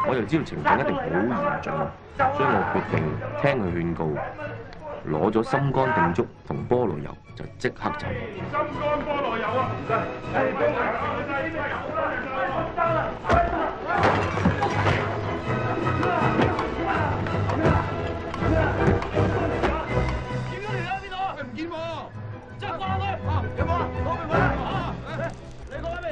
我就知道情況一定好嚴重，所以我決定聽佢勸告，攞咗心肝定粥同菠蘿油就即刻走。心肝菠蘿油啊！唔該，唔見喎，即係掛佢。有冇啊？攞俾我啦！你講緊未？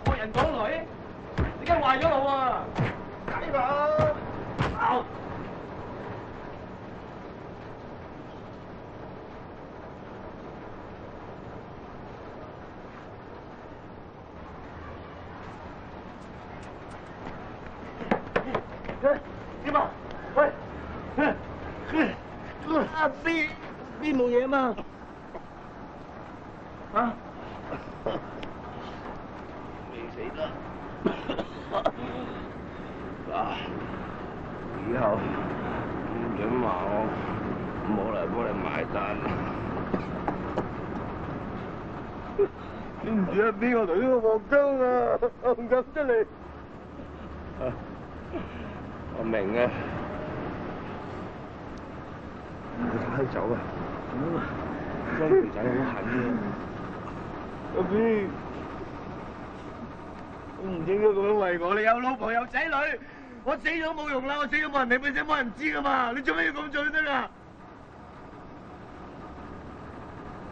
學人講女，你梗係壞咗路啊！解佢！點啊？喂，阿 B 冇嘢嘛？啊？未死得。嗱，以後唔准話我冇嚟幫你買單。你唔知阿 B 我同呢個黃金啊，我唔敢出嚟。我明啊，你快走啊！張條仔好狠嘅，阿 B，我唔應該咁樣為我。你有老婆有仔女，我死咗冇用啦，我死咗冇人理，俾死冇人知噶嘛。你做咩要咁做得啊？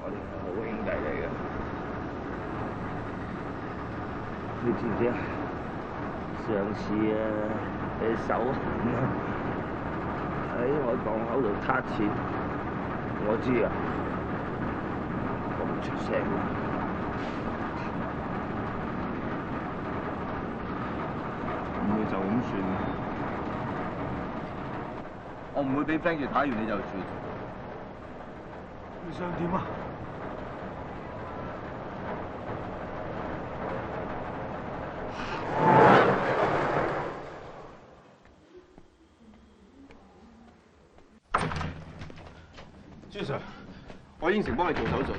我哋係好兄弟嚟嘅，你知唔知啊？上次啊，你手喺我檔口度撻錢，我知啊，我唔出聲。咁你就咁算，我唔會俾 Frankie 睇完你就算。你想點啊？朱 Sir， 我應承幫你做手術，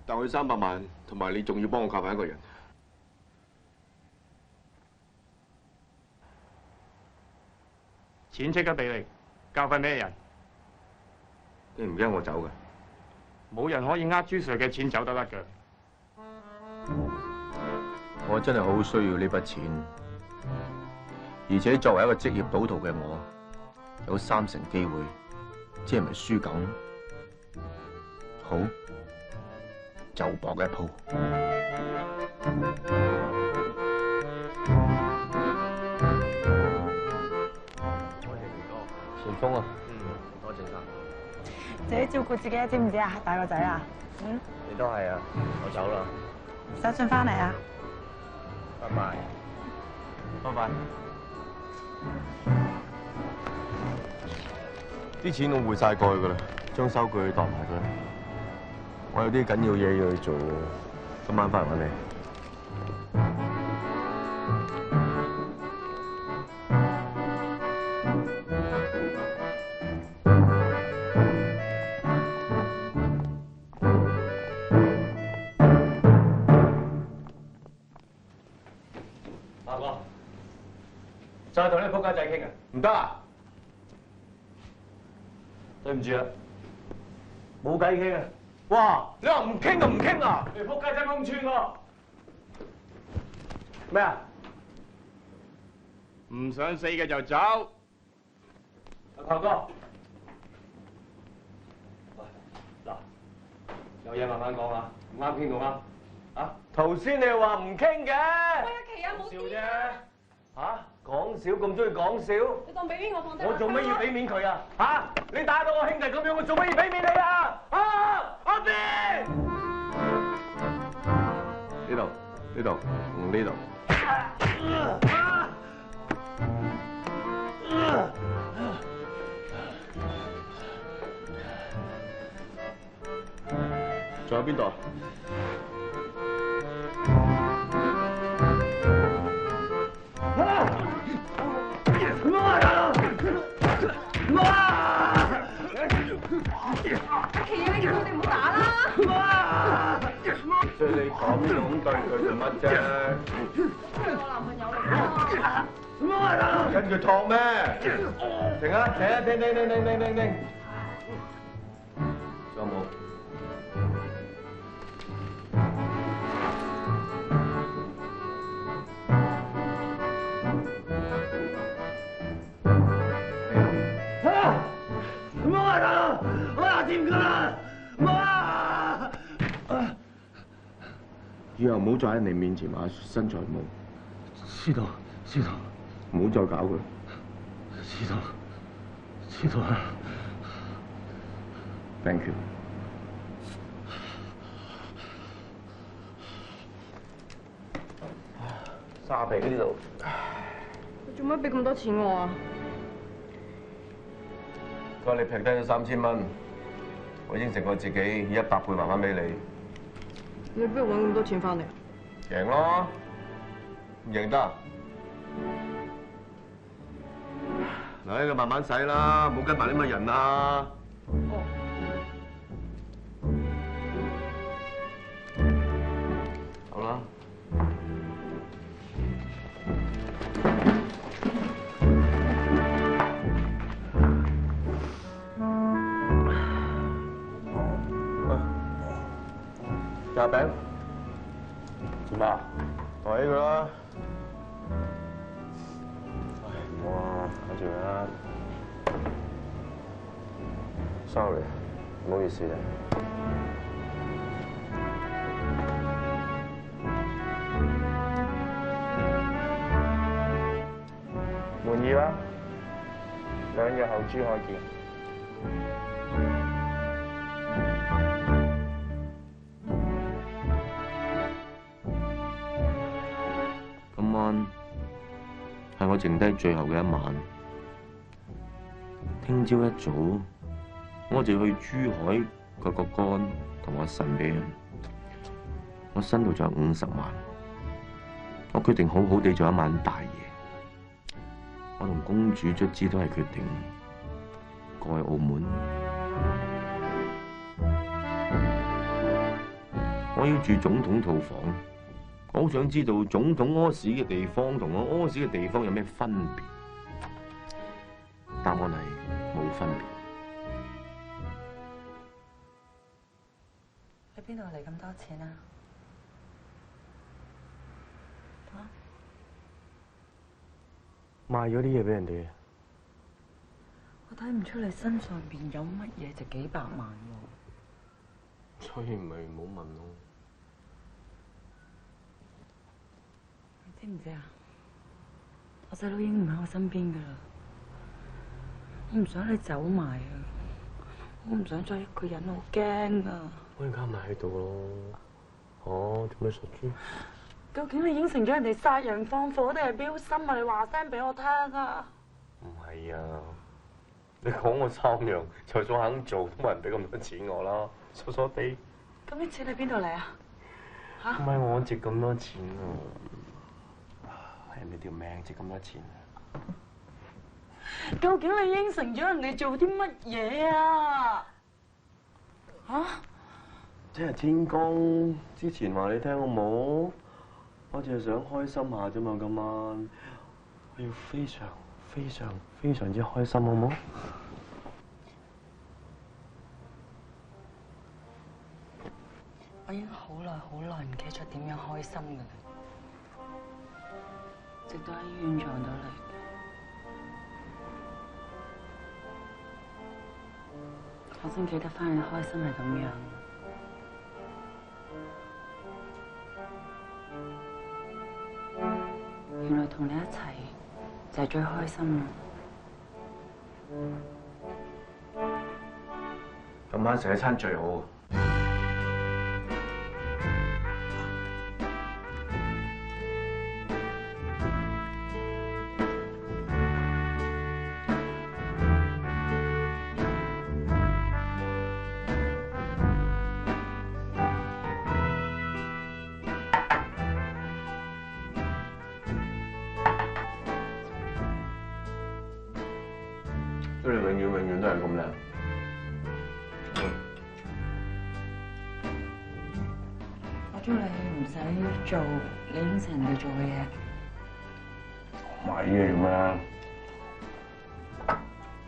但我要300萬，同埋你仲要幫我教訓一個人。錢即刻俾你，教訓咩人？你唔驚我走㗎？冇人可以呃朱 Sir 嘅錢走得甩㗎。我真係好需要呢筆錢，而且作為一個職業賭徒嘅我，有3成機會，即係咪輸緊？好，就搏一鋪。順豐啊，多謝晒。自己照顧自己，知唔知啊？大個仔啊，你都係啊，我走啦。手信翻嚟啊！拜拜。拜拜。啲錢我匯晒過去㗎啦，將收據當埋佢。我有啲緊要嘢要去做，今晚翻嚟揾你。阿哥，就係同呢個仆街仔傾啊！唔得啊！對唔住啊，冇計傾啊！哇！你話唔傾就唔傾啊！你仆街仔咁串我！咩啊？唔想死嘅就走。阿頭哥，嗱，有嘢慢慢講啊，唔啱傾到啱。啊！頭先你又話唔傾嘅。喂，阿琪啊，冇笑啫。嚇？講笑咁中意講笑？你當俾面我放低。我做乜要俾面佢啊？嚇！你打到我兄弟咁樣，我做乜要俾面你啊？啊！阿 B！ 呢度，呢度，呢度。仲有邊度？阿琪啊，你叫我哋唔好打啦！即係你咁樣對佢做乜啫？佢係我男朋友嚟㗎。跟佢托咩？停啊！停啊！停！仲有冇？唔好啊，大佬！我牙掂㗎啦！唔好啊！以後唔好再喺你面前話身材冇。知道，知道。唔好再搞佢。知道，知道啦。Thank you。沙皮呢度。你做乜俾咁多錢我啊？佢話你劈低咗3000蚊，我應承過自己以100倍還翻俾你。你邊度揾咁多錢翻嚟？贏咯，唔贏得。嗱，你慢慢使啦，唔好跟埋啲咁嘅人啊！好啦。炸餅，點啊？抬起佢啦！唉，唔好啊，睇住佢啦。Sorry， 唔好意思咧。滿意啦，2日後珠海見。今晚係我剩低最後嘅一晚，聽朝一早我就要去珠海割個肝同我腎俾人，我身度仲有50萬，我決定好好地做一晚大嘢。我同公主卒之都係決定過去澳門，我要住總統套房。我好想知道總統屙屎嘅地方同我屙屎嘅地方有咩分別？答案係冇分別。你邊度嚟咁多錢啊？賣咗啲嘢俾人哋。我睇唔出你身上邊有乜嘢值幾百萬喎。所以咪唔好問咯。知唔知啊？我細佬已經唔喺我身邊噶啦，我唔想你走埋啊！我唔想再一個人，好驚啊！我而家咪喺度咯。哦，做咩傻豬？究竟你應承咗人哋殺人放火定係標心啊？你話聲俾我聽啊！唔係啊，你講我三樣，就算肯做都冇人俾咁多錢我啦，傻傻地。咁啲錢喺邊度嚟啊？嚇？唔係我值咁多錢啊！係人哋條命值咁多錢啊！究竟你應承咗人哋做啲乜嘢啊？嚇？聽日天光之前話你聽好冇？我淨係想開心下啫嘛，今晚我要非常之開心，好冇？我已經好耐唔記得咗點樣開心㗎啦，直到喺醫院撞到你。我先記得翻去開心係咁樣。原來同你一齊就係最開心啦！今晚食一餐最好。你永遠都係咁靚。我祝你唔使做你應承人哋做嘅嘢。買嘢做咩？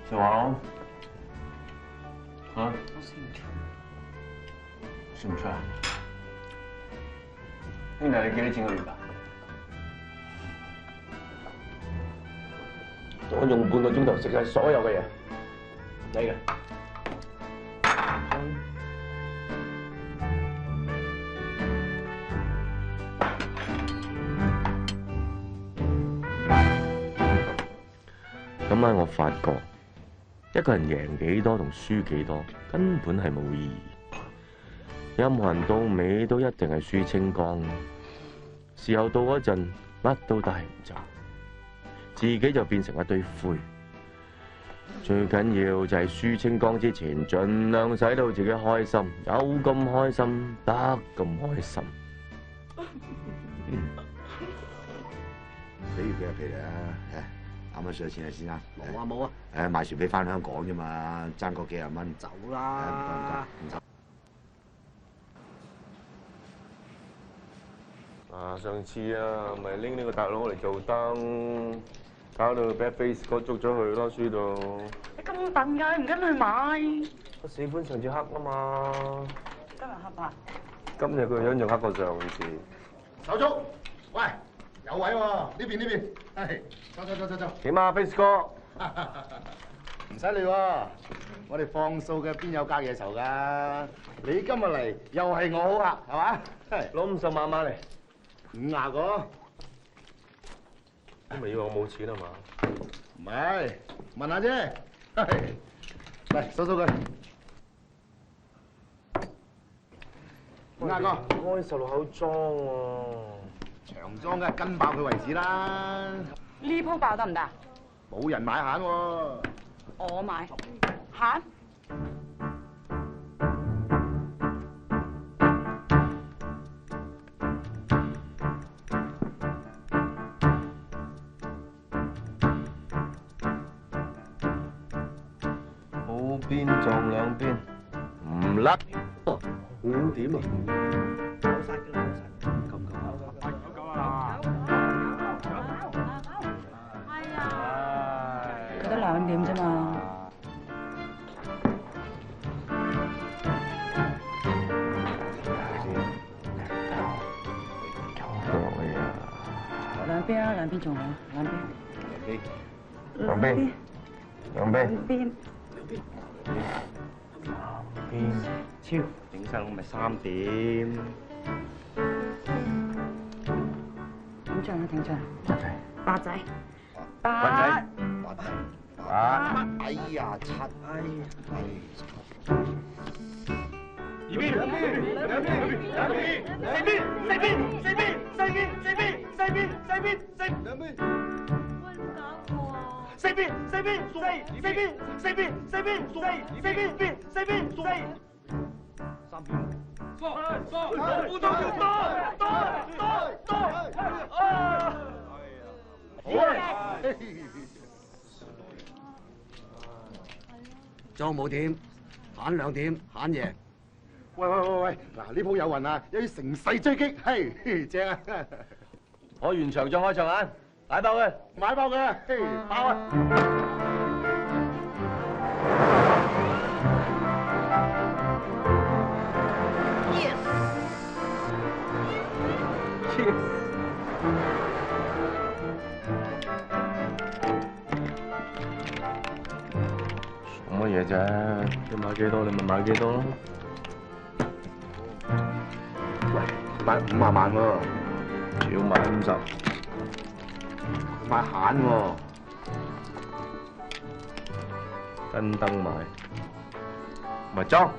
食話嚇？我食唔出。食唔出啊？兄弟，你幾多錢個月啊？我用半個鐘頭食晒所有嘅嘢，你嘅。今晚我發覺，一個人贏幾多同輸幾多根本係冇意義。任何人到尾都一定係輸清光。時候到嗰陣，乜都帶唔走。自己就變成一堆灰，最緊要就係輸清光之前，盡量使到自己開心，有咁開心，得咁開心。俾佢阿皮啊！啱啱上錢啊，先生。冇啊冇啊！賣船飛翻香港啫嘛，爭嗰幾廿蚊。走啦！唔該。上次啊，咪拎呢個大佬嚟做燈，搞到 Bad Face 哥捉咗佢咯，輸到。你咁笨㗎，你唔跟佢買？我喜歡上次黑啊嘛。今日黑白。今日個樣仲黑過上次。手足，喂，有位喎，呢邊，係，走。點啊，Face 哥？唔使理喎，我哋放數嘅邊有隔夜仇㗎？你今日嚟又係我好客，係嘛？攞50萬買嚟。 50個，咁咪以為我冇錢啊嘛？唔係，問下啫。嚟，數佢。50個，開16口裝喎。長裝梗係跟爆佢為止啦。呢鋪爆得唔得？冇人買閒喎。我買閒。 邊撞兩邊，唔甩。5點啊！有殺嘅啦，夠啊！係啊，佢得2點啫嘛。兩邊啊，兩邊仲好，兩邊。超整晒我咪3點。點進啊？點進？八仔。哎呀，7，四邊。裝冇點，慳2點，慳贏。喂，嗱呢鋪有運啊，有要乘勢追擊，嘿，正啊！我完場再開場眼，買爆佢，買爆佢，嘿，爆啊！乜嘢啫？你買幾多，你咪買幾多咯。喂，買50萬喎，少買50，買閒喎，跟燈買，咪裝。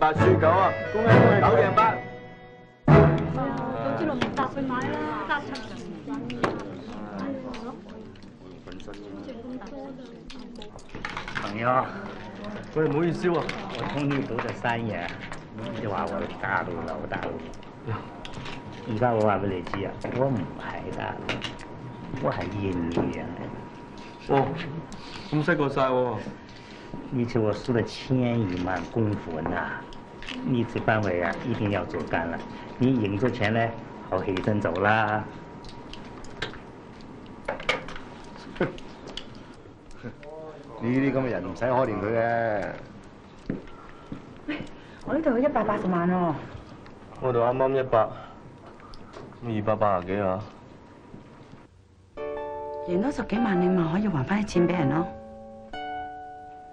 8輸9啊！恭喜9贏8。總之6搭去買啦，搭出嚟。朋友，喂，唔好意思喎，我通呢度就生意，你話我大佬老大佬。而家我話俾你知啊，我唔係大佬，我係演員。哦，咁識過晒喎。你知我輸了1000萬公款呐，你這班委啊一定要做幹了，你贏咗錢呢，好起身走啦。呢啲咁嘅人唔使可憐佢嘅。我呢度有180萬喎。我度啱啱100，咁280幾啊？贏多10幾萬，你咪可以還翻啲錢俾人咯。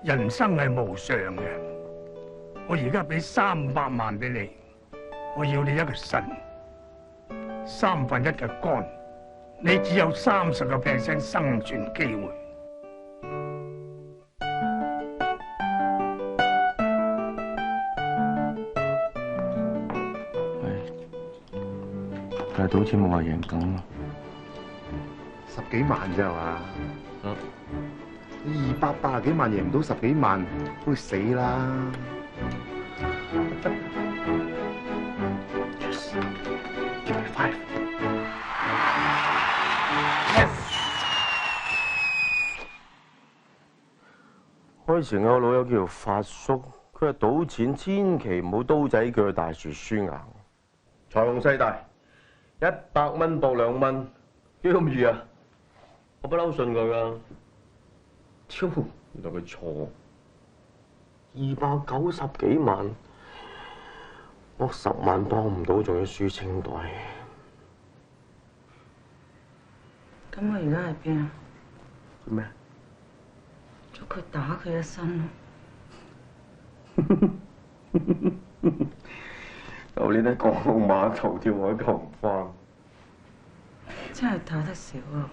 人生係無常嘅，我而家俾300萬俾你，我要你一個腎，1/3嘅肝，你只有30% 生存機會。但係賭錢冇話贏緊啊！10幾萬啫係嘛？你280幾萬贏唔到10幾萬，都死啦！我以前有個老友叫做發叔，佢話賭錢千祈唔好刀仔鋸大樹輸硬，財雄勢大，100蚊搏2蚊，幾咁易啊！我不嬲信佢噶。超，原來佢錯，290幾萬，我10萬幫唔到，仲要輸清袋。咁我而家喺邊啊？做咩？捉佢打佢一身。舊年喺港澳碼頭跳海救唔翻，真係打得少啊！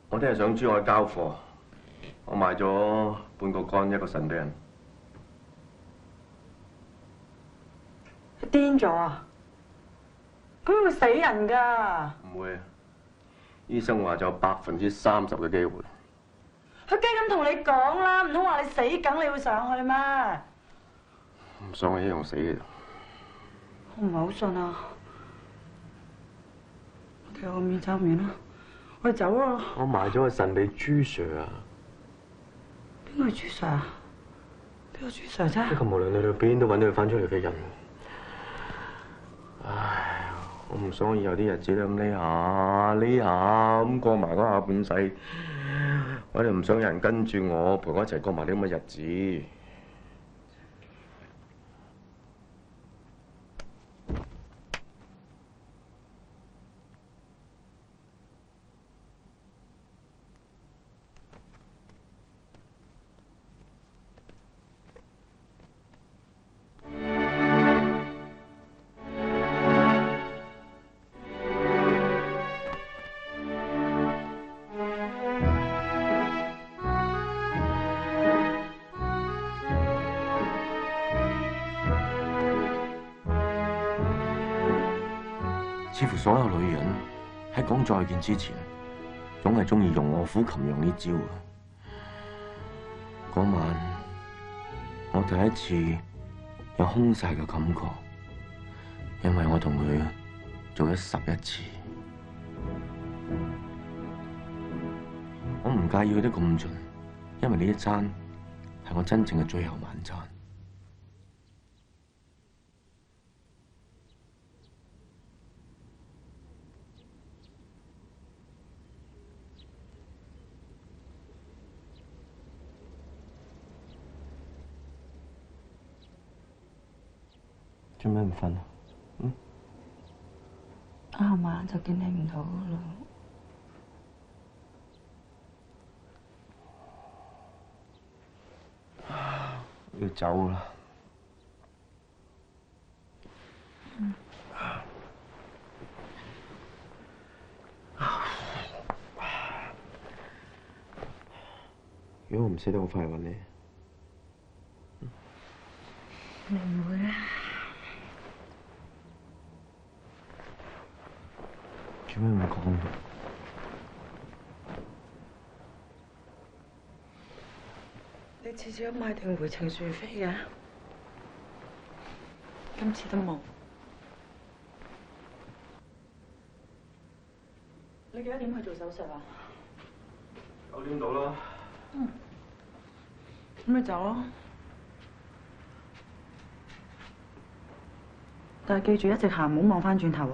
我聽日上珠海交貨，我賣咗半個肝1個腎俾人。癲咗啊！咁會死人㗎。唔會啊！醫生話就有30%嘅機會。佢梗咁同你講啦，唔通話你死梗你會上去咩？唔上去一樣死嘅。我唔係好信啊！我哋個面走面啦。我哋走啊！我賣咗個腎俾朱 Sir 啊！邊個係朱 Sir 啊？邊個朱 Sir 啫？即係無論你去邊都揾到佢翻出嚟嘅人。唉，我唔想以後啲日子咧咁呢下咁過埋嗰下半世，我哋唔想有人跟住我陪我一齊過埋啲咁嘅日子。似乎所有女人喺講再見之前，總係中意用臥虎擒羊呢招啊！嗰晚我第一次有空晒嘅感覺，因為我同佢做咗11次。我唔介意佢哋咁盡，因為呢一餐係我真正嘅最後晚餐。做咩唔瞓啊？啱晚就見你唔到啦。要走啦。如果我唔死得，我翻嚟揾你。你唔會啊？做咩唔講？你次次都買定回程船飛嘅，今次都冇。你幾多點去做手術啊9點到啦。咁咪走咯。但係記住一直行，唔好望返轉頭喎。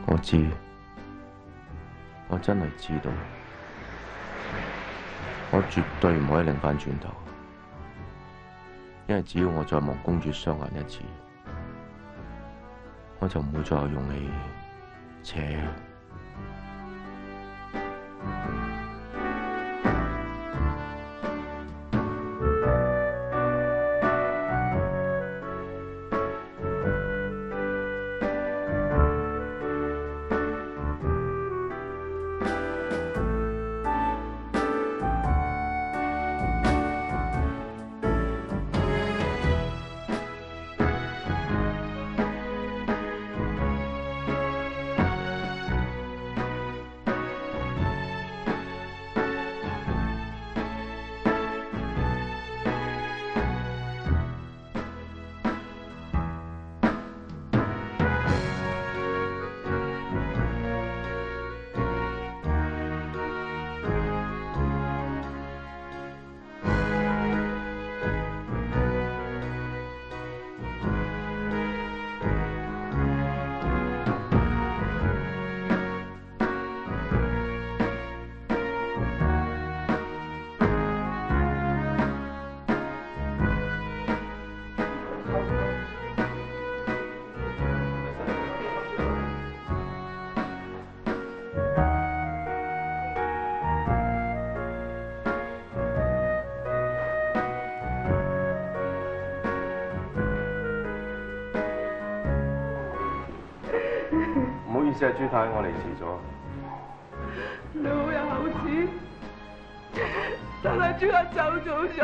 我知，我真係知道，我絕對唔可以擰返轉頭，因為只要我再望公主雙眼一次，我就唔會再有勇氣扯。意思係朱太，我嚟遲咗。你好有口齒，但係朱太走早咗。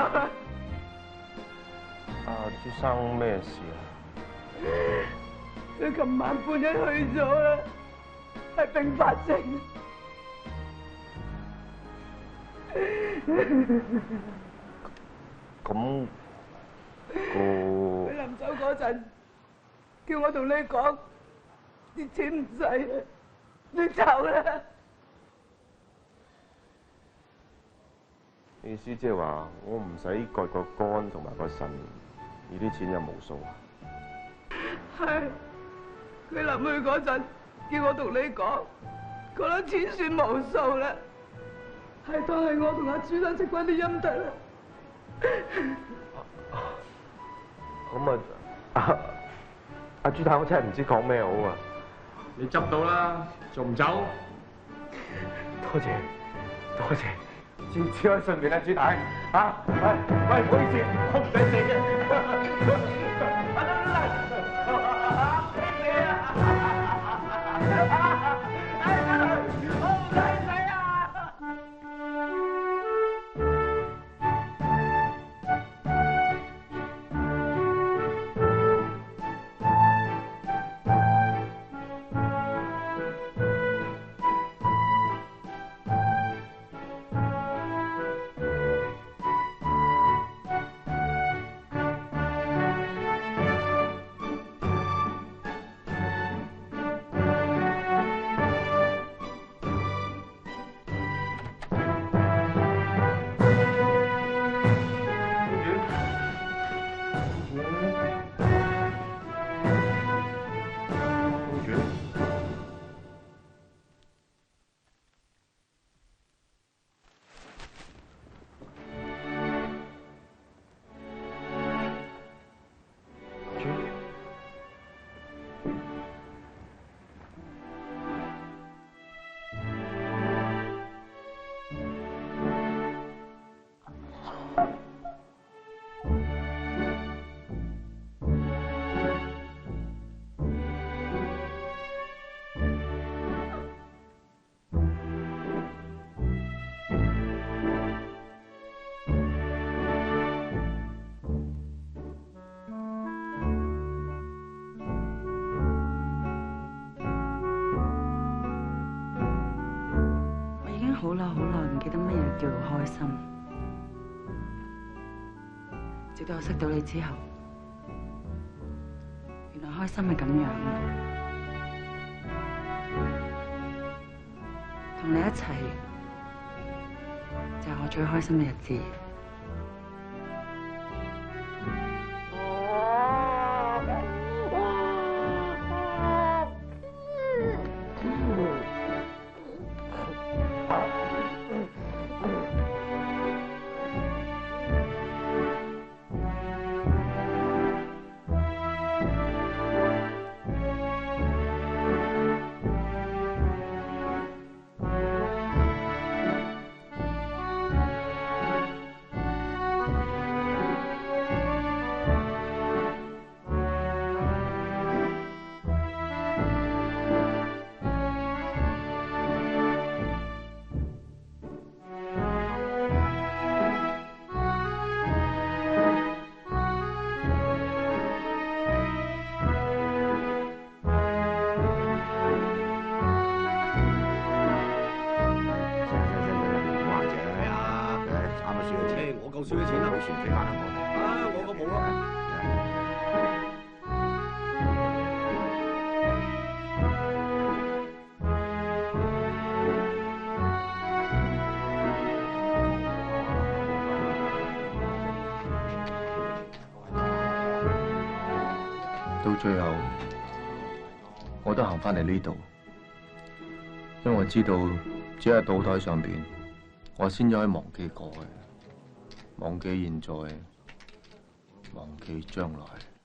朱生咩事啊？佢琴晚半夜去咗啦，係併發症。咁佢臨走嗰陣，叫我同你講，啲錢唔使啦，你走啦。意思即係話我唔使割個肝同埋個腎，呢啲錢就無數啊？係，佢臨去嗰陣，叫我同你講，嗰粒錢算無數啦，係當係我同阿朱生食翻啲陰德啦。咁啊，阿朱太，我真係唔知講咩好啊！你執到啦，仲唔走？多謝，多謝。只可以順便啦，朱太啊！喂，唔好意思，我唔使食嘅。好耐唔記得乜嘢叫做開心，直到我識到你之後，原來開心係咁樣，同你一齊就係我最開心嘅日子。我夠輸嘅錢啦，好船飛翻香港嚟。啊，我個冇咯。到最後，我都行翻嚟呢度，因為我知道只係賭台上邊，我先至可以忘記過去。忘記現在，忘記將來。